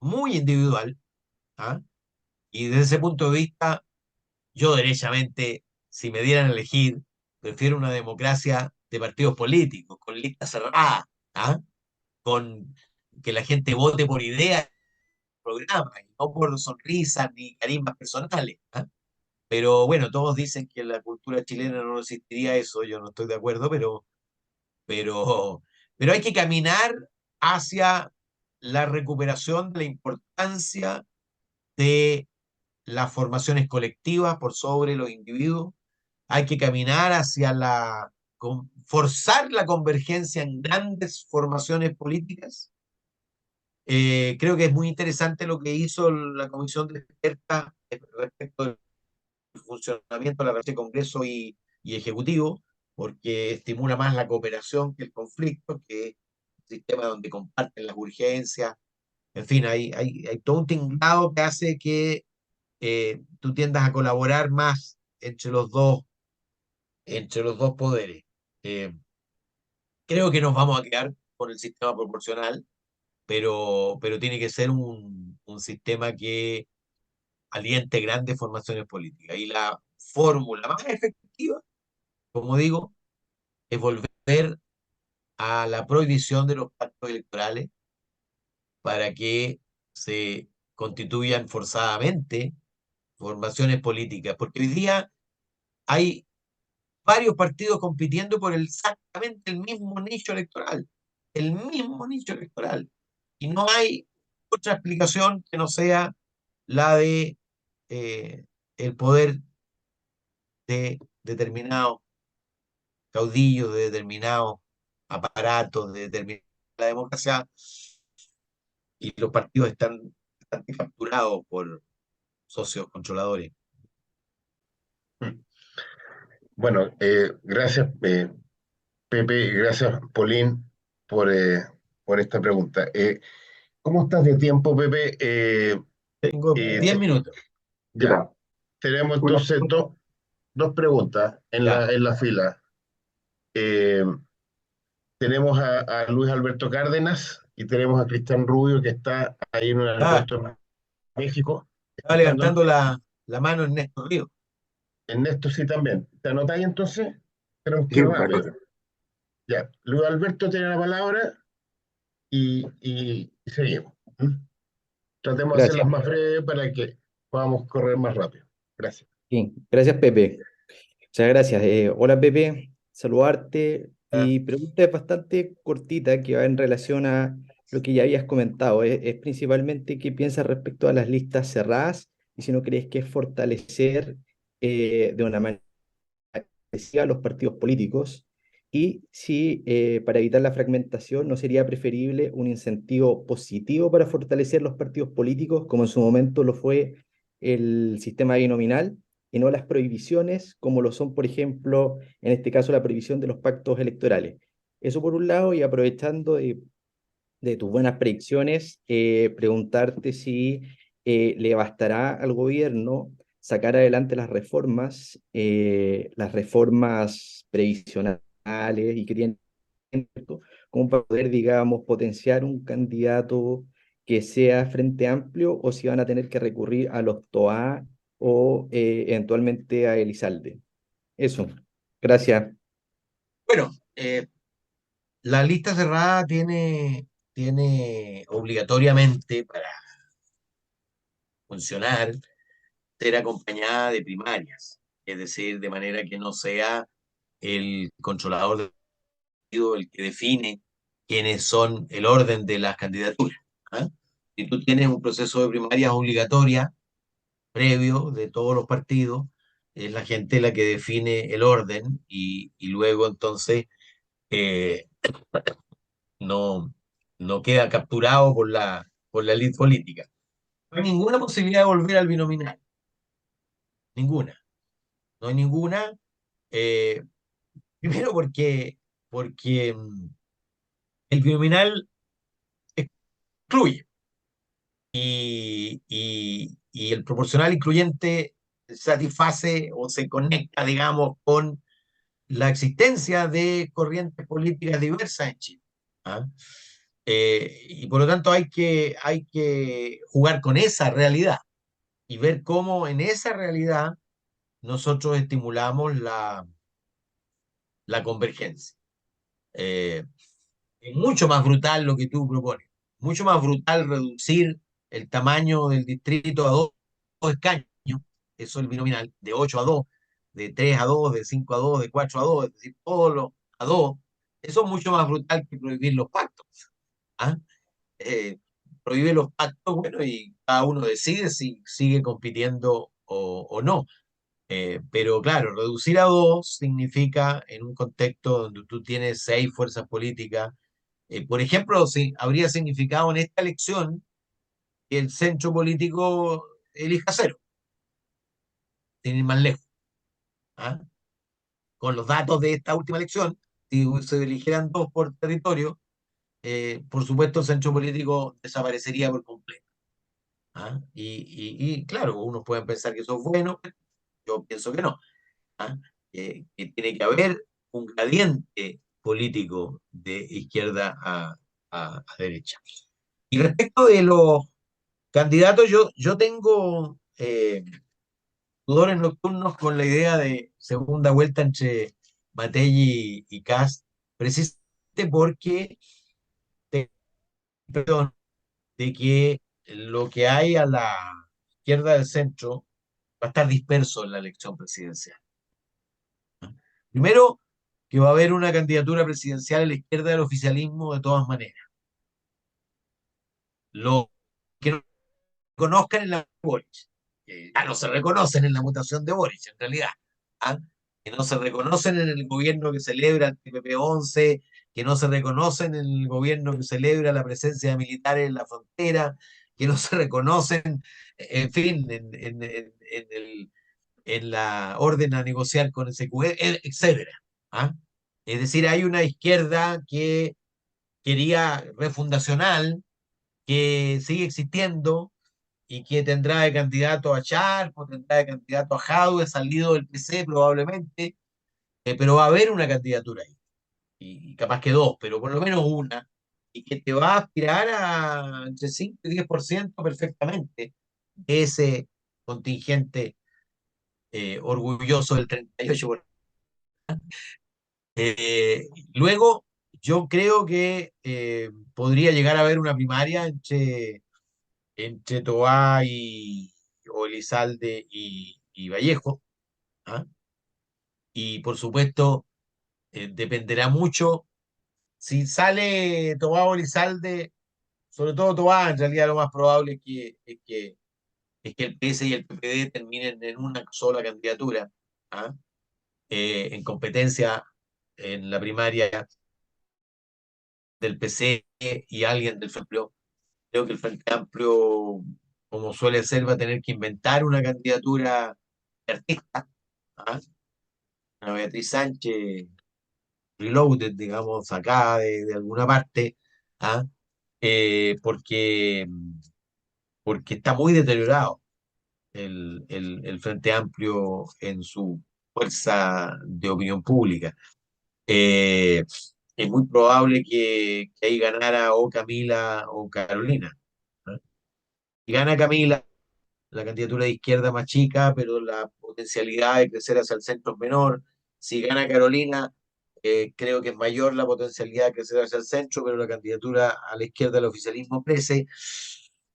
muy individual. ¿Ah? Y desde ese punto de vista, yo derechamente, si me dieran a elegir, prefiero una democracia de partidos políticos, con listas cerradas, ¿ah? Con que la gente vote por ideas, programas, y no por sonrisas ni carismas personales. ¿Ah? Pero bueno, todos dicen que en la cultura chilena no existiría eso, yo no estoy de acuerdo, pero, pero hay que caminar hacia la recuperación de la importancia de las formaciones colectivas por sobre los individuos, hay que caminar hacia forzar la convergencia en grandes formaciones políticas. Creo que es muy interesante lo que hizo la Comisión de Expertas respecto del funcionamiento de la relación Congreso y Ejecutivo, porque estimula más la cooperación que el conflicto, que es un sistema donde comparten las urgencias. En fin, hay todo un tinglado que hace que tú tiendas a colaborar más entre los dos poderes. Eh, Creo que nos vamos a quedar con el sistema proporcional, pero tiene que ser un sistema que aliente grandes formaciones políticas. Y la fórmula más efectiva, como digo, es volver a la prohibición de los pactos electorales para que se constituyan forzadamente formaciones políticas, porque hoy día hay varios partidos compitiendo por exactamente el mismo nicho electoral, y no hay otra explicación que no sea la de eh, el poder de determinados caudillos, de determinados aparatos, de determinada la democracia, y los partidos están capturados por socios controladores. Bueno, gracias, Pepe, gracias, Paulín, por esta pregunta. ¿Cómo estás de tiempo, Pepe? Tengo 10 minutos. Ya, tenemos entonces dos preguntas Ya. en la fila. Eh, tenemos a Luis Alberto Cárdenas y tenemos a Cristian Rubio, que está ahí en un Ah, aeropuerto en México, estaba escuchándonos. levantando la mano Ernesto Río. Ernesto sí también. ¿Te anotáis entonces? Tenemos que Sí, ir me rápido. anoto. Ya, Luis Alberto tiene la palabra y seguimos. ¿Mm? Tratemos de Gracias. hacerlas más breves para que podamos correr más rápido. Gracias. Sí, gracias, Pepe. Muchas gracias. Hola, Pepe. Saludarte. Ah, Mi pregunta es bastante cortita, que va en relación a lo que ya habías comentado. Es principalmente qué piensas respecto a las listas cerradas y si no crees que es fortalecer de una manera agresiva a los partidos políticos y si para evitar la fragmentación no sería preferible un incentivo positivo para fortalecer los partidos políticos, como en su momento lo fue el sistema binominal, y no las prohibiciones, como lo son, por ejemplo, en este caso la prohibición de los pactos electorales. Eso por un lado, y aprovechando de tus buenas predicciones, preguntarte si le bastará al gobierno sacar adelante las reformas previsionales y que tienen como para poder, digamos, potenciar un candidato que sea Frente Amplio, o si van a tener que recurrir a los TOA o eventualmente a Elizalde. Eso. Gracias. bueno, la lista cerrada tiene obligatoriamente para funcionar ser acompañada de primarias, es decir, de manera que no sea el controlador del partido el que define quiénes son el orden de las candidaturas. ¿Ah? Si tú tienes un proceso de primarias obligatoria, previo de todos los partidos, es la gente la que define el orden y luego entonces eh, no, no queda capturado por la elite política. No hay ninguna posibilidad de volver al binominal, ninguna. No hay ninguna. eh, Primero porque el binominal excluye y el proporcional incluyente satisface o se conecta, digamos, con la existencia de corrientes políticas diversas en Chile. ¿Ah? Y por lo tanto hay que jugar con esa realidad y ver cómo en esa realidad nosotros estimulamos la convergencia. Eh, es mucho más brutal lo que tú propones, mucho más brutal reducir el tamaño del distrito a dos escaños, eso es el binominal, de 8 a 2, de 3 a 2, de 5 a 2, de 4 a 2, es decir, todos los a 2. Eso es mucho más brutal que prohibir los pactos. ¿Ah? Prohíbe los pactos, bueno, y cada uno decide si sigue compitiendo o no. Pero claro, reducir a dos significa en un contexto donde tú tienes seis fuerzas políticas. Por ejemplo, habría significado en esta elección que el centro político elija cero, sin ir más lejos. ¿Ah? Con los datos de esta última elección, si se eligieran dos por territorio, por supuesto el centro político desaparecería por completo. ¿Ah? Y claro, unos pueden pensar que eso es bueno, yo pienso que no. ¿Ah? Que tiene que haber un gradiente político de izquierda a derecha. Y respecto de los candidatos, yo tengo sudores nocturnos con la idea de segunda vuelta entre Matei y Kast, precisamente porque perdón, de que lo que hay a la izquierda del centro va a estar disperso en la elección presidencial. Primero, que va a haber una candidatura presidencial a la izquierda del oficialismo de todas maneras. Lo que no reconozcan en la Boric, que ya no se reconocen en la votación de Boric, en realidad. ¿Ah? Que no se reconocen en el gobierno que celebra el TPP-11, que no se reconocen en el gobierno que celebra la presencia de militares en la frontera, que no se reconocen, en fin, en la orden a negociar con el SQE, etcétera. ¿Ah? Es decir, hay una izquierda que quería refundacional, que sigue existiendo y que tendrá de candidato a Charp, o tendrá de candidato a Jadwe, salido del PC probablemente, pero va a haber una candidatura ahí, y capaz que dos, pero por lo menos una, y que te va a aspirar a entre 5 y 10% perfectamente de ese contingente orgulloso del 38%. Eh, Luego, yo creo que podría llegar a haber una primaria entre Toá o Elizalde y Vallejo. ¿Ah? Y por supuesto, dependerá mucho. Si sale Toá o Elizalde, sobre todo Toá, en realidad lo más probable es que el PS y el PPD terminen en una sola candidatura. ¿Ah? En competencia en la primaria del PC y alguien del Frente Amplio. Creo que el Frente Amplio, como suele ser, va a tener que inventar una candidatura de artista. ¿Ah? Una Beatriz Sánchez reloaded, digamos, sacada de alguna parte. ¿Ah? Porque está muy deteriorado el Frente Amplio en su fuerza de opinión pública. Eh, es muy probable que ahí ganara o Camila o Carolina. ¿Ah? Si gana Camila, la candidatura de izquierda más chica, pero la potencialidad de crecer hacia el centro es menor. Si gana Carolina, creo que es mayor la potencialidad de crecer hacia el centro, pero la candidatura a la izquierda del oficialismo crece.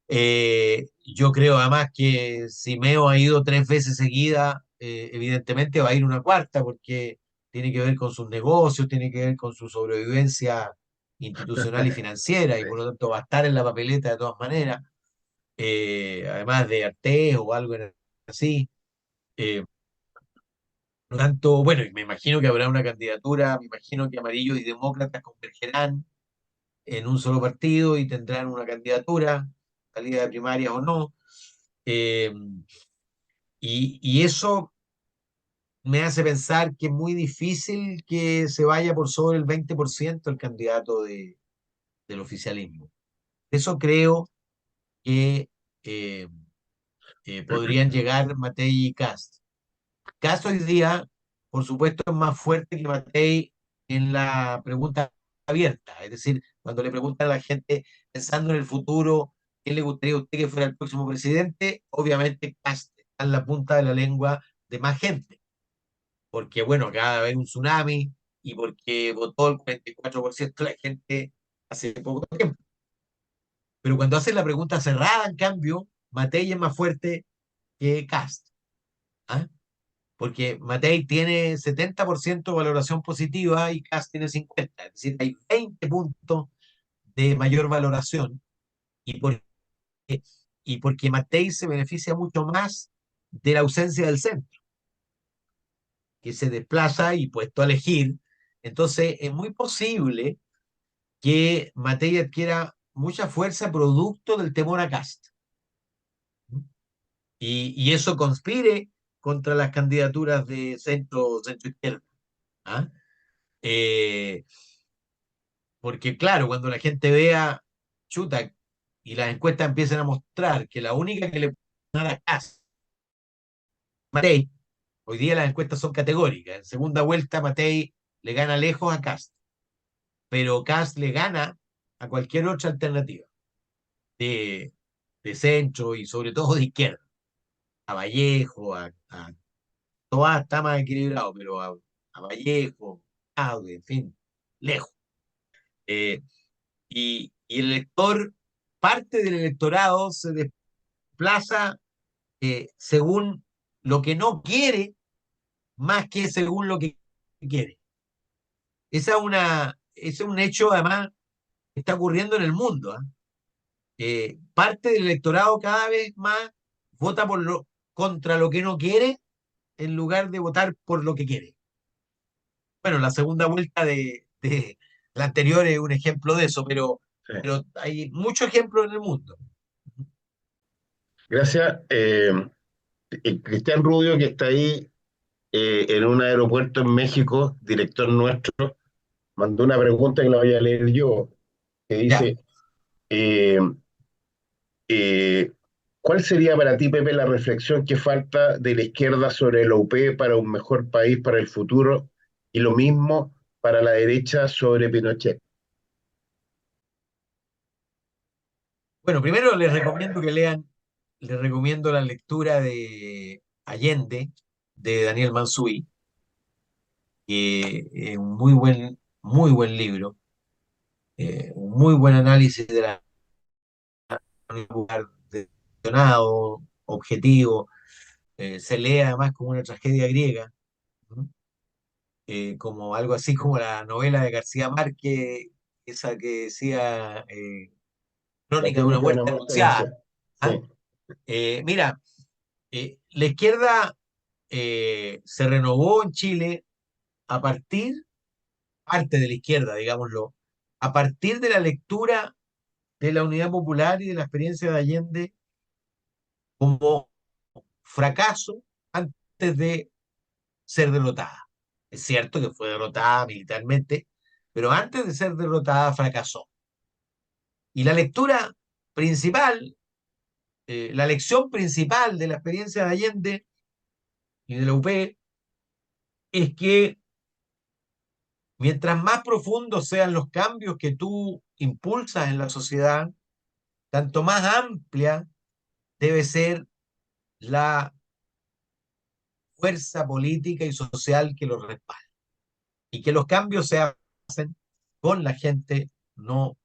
Yo creo además que si Meo ha ido 3 veces seguida, evidentemente va a ir una cuarta, porque tiene que ver con sus negocios, tiene que ver con su sobrevivencia institucional y financiera, y por lo tanto va a estar en la papeleta de todas maneras, además de Artés o algo así. Eh, por lo tanto, bueno, y me imagino que habrá una candidatura, me imagino que Amarillo y Demócratas convergerán en un solo partido y tendrán una candidatura, salida de primarias o no. Eh, y eso me hace pensar que es muy difícil que se vaya por sobre el 20% el candidato del oficialismo. Eso creo que eh, podrían llegar Matei y Kast. Kast hoy día, por supuesto, es más fuerte que Matei en la pregunta abierta. Es decir, cuando le preguntan a la gente, pensando en el futuro, ¿quién le gustaría a usted que fuera el próximo presidente? Obviamente Kast está en la punta de la lengua de más gente, porque bueno, acaba de haber un tsunami y porque votó el 44% de la gente hace poco tiempo. Pero cuando hacen la pregunta cerrada, en cambio, Matei es más fuerte que Kast. ¿Ah? Porque Matei tiene 70% de valoración positiva y Kast tiene 50%. Es decir, hay 20 puntos de mayor valoración, y, por, y porque Matei se beneficia mucho más de la ausencia del centro. que se desplaza y puesto a elegir. Entonces es muy posible que Matei adquiera mucha fuerza producto del temor a Kast. Y eso conspire contra las candidaturas de centro izquierda. ¿Ah? Eh, Porque claro, cuando la gente vea, chuta, y las encuestas empiezan a mostrar que la única que le puede ganar a Kast, Matei, hoy día las encuestas son categóricas. En segunda vuelta, Matei le gana lejos a Kast, pero Kast le gana a cualquier otra alternativa de, de centro y sobre todo de izquierda. A Vallejo, a Toá está más equilibrado, pero a Vallejo, Aude, en fin, lejos. Eh, y el elector, parte del electorado se desplaza según lo que no quiere, más que según lo que quiere. Ese es un hecho, además, que está ocurriendo en el mundo. ¿Ah? Parte del electorado cada vez más vota contra lo que no quiere en lugar de votar por lo que quiere. Bueno, la segunda vuelta de la anterior es un ejemplo de eso, Sí. pero hay muchos ejemplos en el mundo. Gracias. Cristian Rubio, que está ahí en un aeropuerto en México, director nuestro, mandó una pregunta que la voy a leer yo, que Ya. dice, eh, eh, ¿cuál sería para ti, Pepe, la reflexión que falta de la izquierda sobre la UP para un mejor país para el futuro? Y lo mismo para la derecha sobre Pinochet. Bueno, primero les recomiendo la lectura de Allende, de Daniel Mansuy, que es un muy buen libro, un muy buen análisis de la un lugar decepcionado, objetivo, se lee además como una tragedia griega, ¿no? Como algo así como la novela de García Márquez, esa que decía La Crónica de una crónica de una muerte muerte anunciada. anunciada. ¿Ah? Sí, Mira, la izquierda se renovó en Chile a parte de la izquierda, digámoslo, a partir de la lectura de la Unidad Popular y de la experiencia de Allende como fracaso antes de ser derrotada. Es cierto que fue derrotada militarmente, pero antes de ser derrotada fracasó. Y la lectura principal, la lección principal de la experiencia de Allende y de la UP es que mientras más profundos sean los cambios que tú impulsas en la sociedad, tanto más amplia debe ser la fuerza política y social que los respalda. Y que los cambios se hacen con la gente, no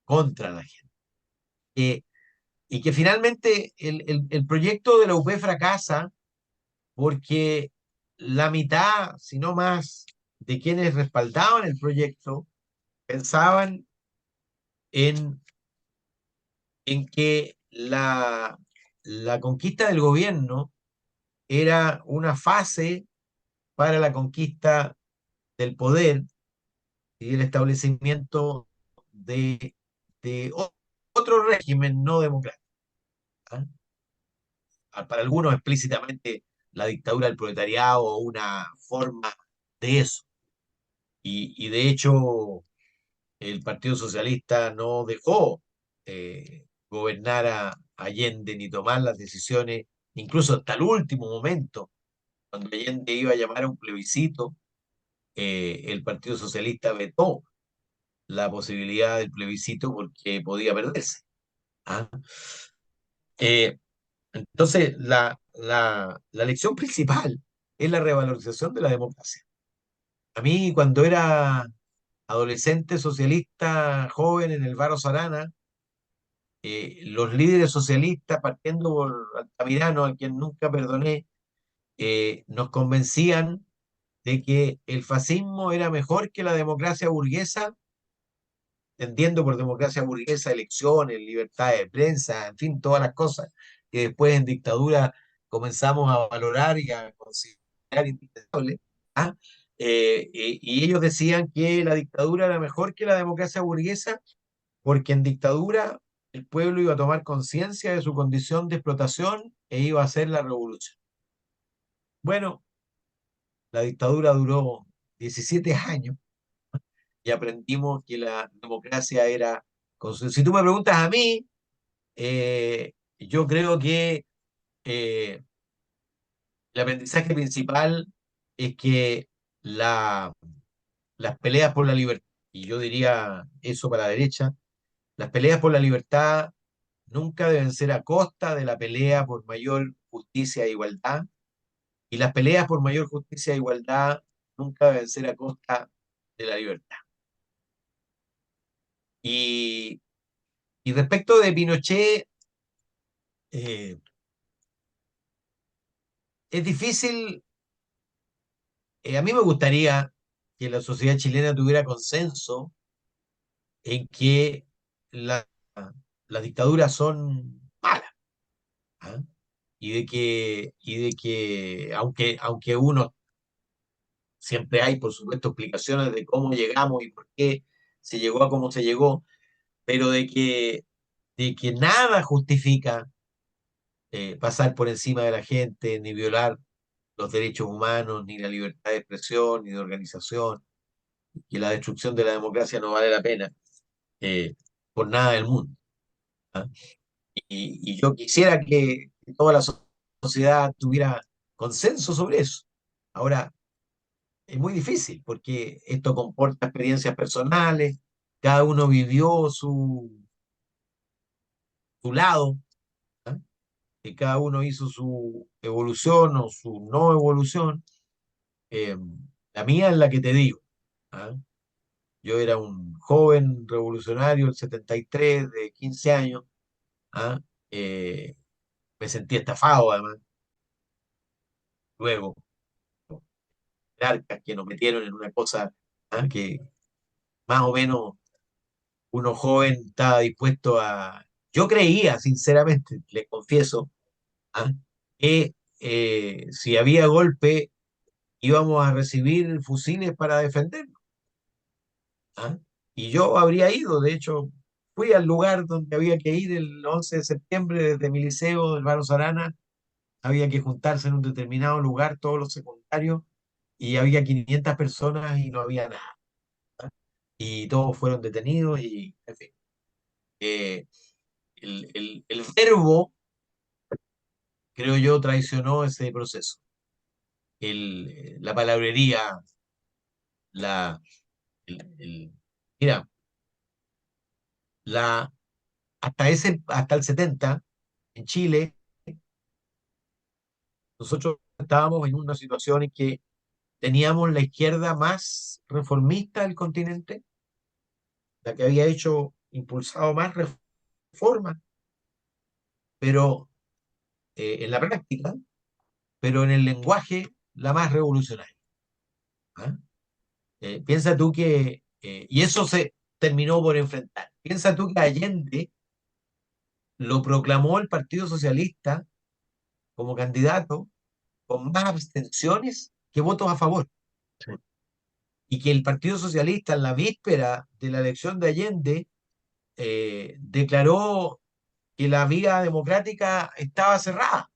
contra la gente. Y que finalmente el proyecto de la UP fracasa porque la mitad, si no más, de quienes respaldaban el proyecto pensaban en, en que la conquista del gobierno era una fase para la conquista del poder y el establecimiento de otro régimen no democrático. ¿Ah? Para algunos explícitamente la dictadura del proletariado o una forma de eso. Y de hecho el Partido Socialista no dejó gobernar a Allende ni tomar las decisiones, incluso hasta el último momento, cuando Allende iba a llamar a un plebiscito, el Partido Socialista vetó la posibilidad del plebiscito porque podía perderse. ¿Ah? Eh, entonces, la lección principal es la revalorización de la democracia. A mí, cuando era adolescente socialista joven en el Barros Arana, los líderes socialistas, partiendo por Altamirano, a quien nunca perdoné, nos convencían de que el fascismo era mejor que la democracia burguesa, entendiendo por democracia burguesa elecciones, libertad de prensa, en fin, todas las cosas que después en dictadura comenzamos a valorar y a considerar indispensables. ¿ah? Y ellos decían que la dictadura era mejor que la democracia burguesa, porque en dictadura el pueblo iba a tomar conciencia de su condición de explotación e iba a hacer la revolución. Bueno, la dictadura duró 17 años y aprendimos que la democracia era... Si tú me preguntas a mí, yo creo que eh, el aprendizaje principal es que la, las peleas por la libertad, y yo diría eso para la derecha, las peleas por la libertad nunca deben ser a costa de la pelea por mayor justicia e igualdad, y las peleas por mayor justicia e igualdad nunca deben ser a costa de la libertad. Y, y respecto de Pinochet, eh, es difícil, a mí me gustaría que la sociedad chilena tuviera consenso en que la- las dictaduras son malas, ¿ah? Y de que aunque uno siempre hay, por supuesto, explicaciones de cómo llegamos y por qué se llegó a cómo se llegó, pero de que nada justifica pasar por encima de la gente, ni violar los derechos humanos, ni la libertad de expresión, ni de organización, que la destrucción de la democracia no vale la pena eh, por nada del mundo. ¿Ah? Y yo quisiera que toda la sociedad tuviera consenso sobre eso. Ahora, es muy difícil porque esto comporta experiencias personales, cada uno vivió su lado, ¿ah? Y cada uno hizo su evolución o su no evolución. Eh, la mía es la que te digo. ¿Ah? Yo era un joven revolucionario, el 73 de 15 años. ¿Ah? Eh, Me sentí estafado, además. Luego, jerarcas que nos metieron en una cosa, que más o menos uno joven estaba dispuesto a... Yo creía, sinceramente, le confieso, ¿ah? Que si había golpe íbamos a recibir fusiles para defendernos. ¿Ah? Y yo habría ido, de hecho, fui al lugar donde había que ir el 11 de septiembre desde mi liceo, del Barros Arana, había que juntarse en un determinado lugar, todos los secundarios, y había 500 personas y no había nada. ¿Ah? Y todos fueron detenidos y, en fin. eh, el verbo, creo yo, traicionó ese proceso. La palabrería, la, mira, la, hasta el 70 en Chile, nosotros estábamos en una situación en que teníamos la izquierda más reformista del continente, la que había impulsado más reformas, pero en la práctica, pero en el lenguaje, la más revolucionaria. ¿Ah? Piensa tú y eso se terminó por enfrentar. Piensa tú que Allende lo proclamó el Partido Socialista como candidato con más abstenciones que votos a favor. Sí. Y que el Partido Socialista en la víspera de la elección de Allende declaró que la vía democrática estaba cerrada.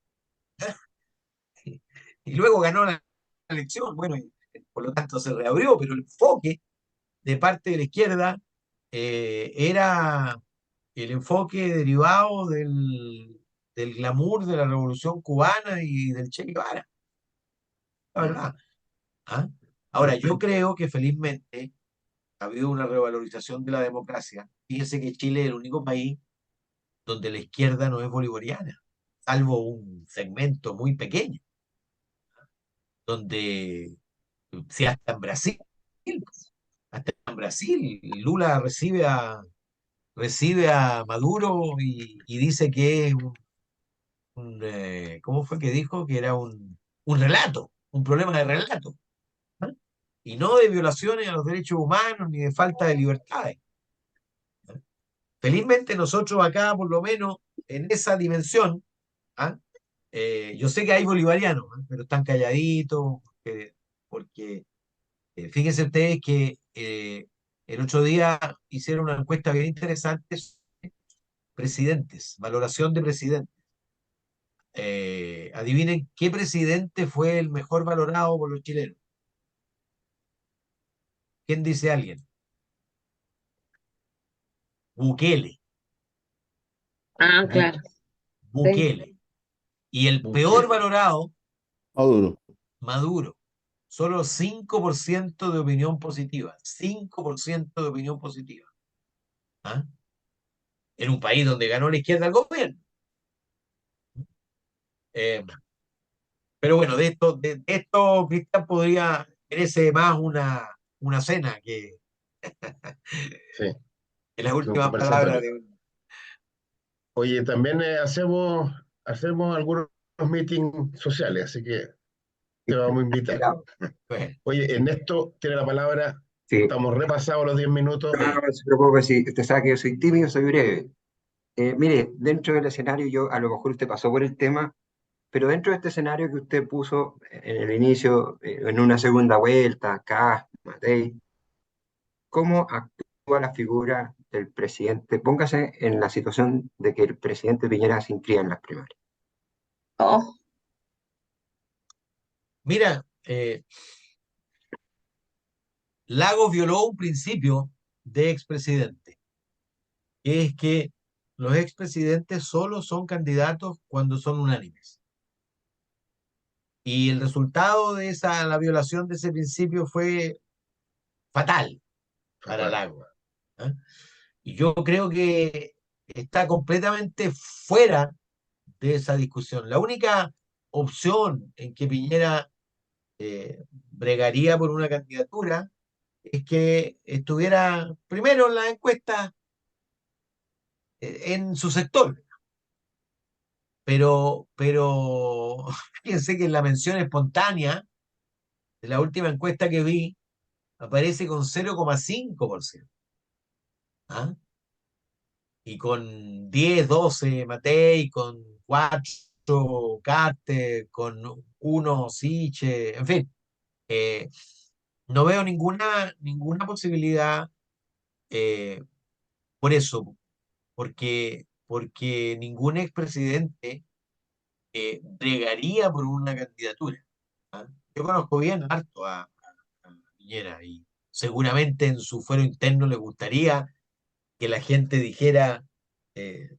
Y luego ganó la elección. Bueno, y por lo tanto se reabrió, pero el enfoque de parte de la izquierda era el enfoque derivado del glamour de la Revolución Cubana y del Che Guevara, la verdad. ¿Ah? Ahora, yo creo que felizmente ha habido una revalorización de la democracia. Fíjense que Chile es el único país donde la izquierda no es bolivariana, salvo un segmento muy pequeño, donde si hasta en Brasil, Lula recibe a Maduro y dice que es ¿cómo fue que dijo? Que era un relato, un problema de relato, ¿ah? Y no de violaciones a los derechos humanos ni de falta de libertades. ¿Ah? Felizmente nosotros acá, por lo menos en esa dimensión, ¿ah? Yo sé que hay bolivarianos, ¿ah? Pero están calladitos, porque fíjense ustedes que el otro día hicieron una encuesta bien interesante sobre presidentes, valoración de presidentes. Adivinen qué presidente fue el mejor valorado por los chilenos. ¿Quién dice alguien? Bukele. Ah, Bu- claro. Sí. Bukele. Y el peor Bukele. valorado, Maduro. Maduro. Solo 5% de opinión positiva. 5% de opinión positiva. ¿Ah? En un país donde ganó la izquierda al gobierno. Eh, pero bueno, de esto, Cristian, merece más una cena Sí, que las que un últimas palabras conversatorio. de un... Oye, también hacemos algunos meetings sociales, así que te vamos a invitar. Claro. Bueno, Oye, Ernesto tiene la palabra. Sí, Estamos repasados los 10 minutos. no se preocupe, si usted sabe que yo soy tímido, soy breve. Mire, dentro del escenario, yo a lo mejor usted pasó por el tema, pero dentro de este escenario que usted puso en el inicio, en una segunda vuelta, acá, Matei, ¿cómo actúa la figura del presidente? Póngase en la situación de que el presidente Piñera se inscriba en las primarias. Oh, mira, Lagos violó un principio de expresidente, que es que los expresidentes solo son candidatos cuando son unánimes. Y el resultado de la violación de ese principio fue fatal para Fatal. Lagos. ¿Ah? Y yo creo que está completamente fuera de esa discusión. La única opción en que Piñera bregaría por una candidatura es que estuviera primero en la encuesta en su sector. Pero fíjense que en la mención espontánea de la última encuesta que vi aparece con 0,5%. ¿Ah? Y con 10, 12 Matei, con 4 Carter, con 1 Siche, en fin, eh, no veo ninguna posibilidad eh, por eso, porque ningún expresidente bregaría por una candidatura. ¿Ah? Yo conozco bien harto a Piñera y seguramente en su fuero interno le gustaría que la gente dijera eh,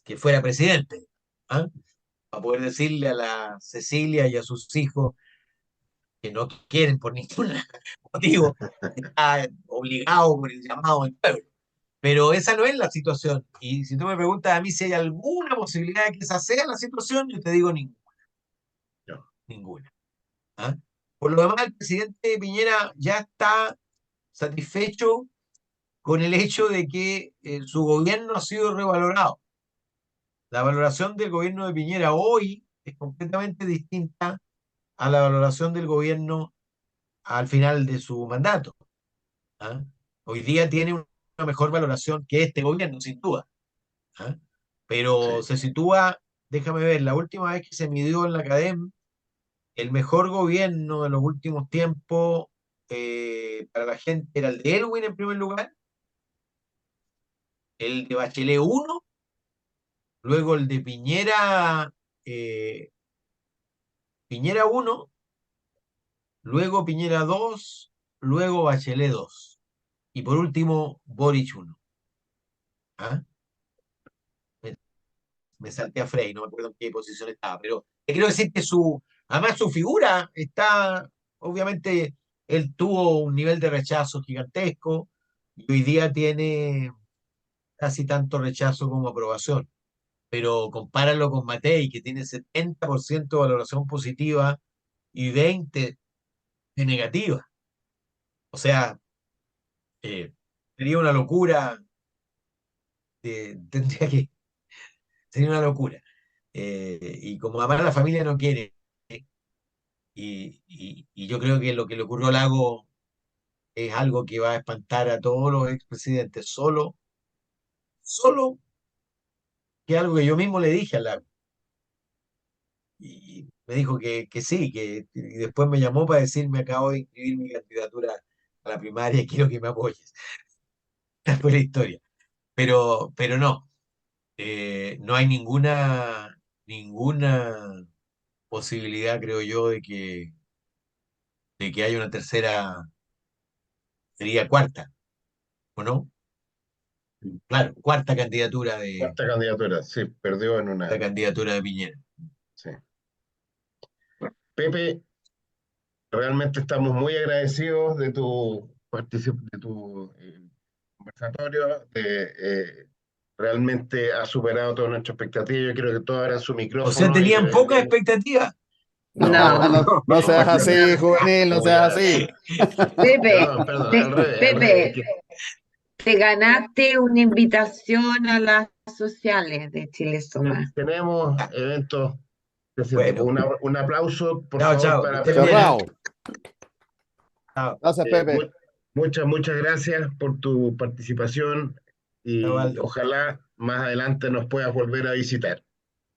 que fuera presidente, ¿ah? Para poder decirle a la Cecilia y a sus hijos que no quieren por ningún motivo, está obligado por el llamado del pueblo. Pero esa no es la situación. Y si tú me preguntas a mí si hay alguna posibilidad de que esa sea la situación, yo te digo ninguna. No. Ninguna. ¿Ah? Por lo demás, el presidente Piñera ya está satisfecho con el hecho de que su gobierno ha sido revalorado. La valoración del gobierno de Piñera hoy es completamente distinta a la valoración del gobierno al final de su mandato. ¿Ah? Hoy día tiene una mejor valoración que este gobierno, sin duda. ¿Ah? Pero Sí. se sitúa, déjame ver, la última vez que se midió en la academia, el mejor gobierno de los últimos tiempos para la gente era el de Elwin en primer lugar, el de Bachelet uno, luego el de Piñera uno, luego Piñera 2, luego Bachelet 2 y por último Boric 1. ¿Ah? Me, me salté a Frey, no me acuerdo en qué posición estaba, pero te quiero decir que además su figura está, obviamente, él tuvo un nivel de rechazo gigantesco y hoy día tiene casi tanto rechazo como aprobación. Pero compáralo con Matei, que tiene 70% de valoración positiva y 20% de negativa. O sea, eh, sería una locura, tendría que, sería una locura. Y como además la familia no quiere, y yo creo que lo que le ocurrió a Lago es algo que va a espantar a todos los expresidentes, solo que algo que yo mismo le dije a Lago. Y me dijo que sí, y después me llamó para decirme acabo de inscribir mi candidatura a la primaria y quiero que me apoyes. Esta fue la historia. Pero no, no hay ninguna posibilidad, creo yo, de que haya una tercera, sería cuarta, ¿o no? Claro, cuarta candidatura Cuarta candidatura, sí, perdió en la una. candidatura de Piñera. Sí. Pepe, realmente estamos muy agradecidos de tu conversatorio. Realmente ha superado toda nuestra expectativa. Yo creo que todos abran su O sea, micrófono y tenían poca expectativa. No, No, No seas aquí, así, juvenil, no como seas ya, así. Pepe, perdón, al revés, Pepe, te ganaste una invitación a las sociales de Chile Suma. tenemos Ah, eventos de ese tipo. bueno, Un aplauso, por chao, favor, chao, que para estén bien, Pepe. ¿eh? Cerrado. Chao, Gracias, Pepe. Muchas gracias por tu participación chao, y Aldo. ojalá más adelante nos puedas volver a visitar.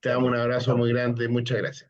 Te Ya, damos un pues, abrazo chao. muy grande y muchas gracias.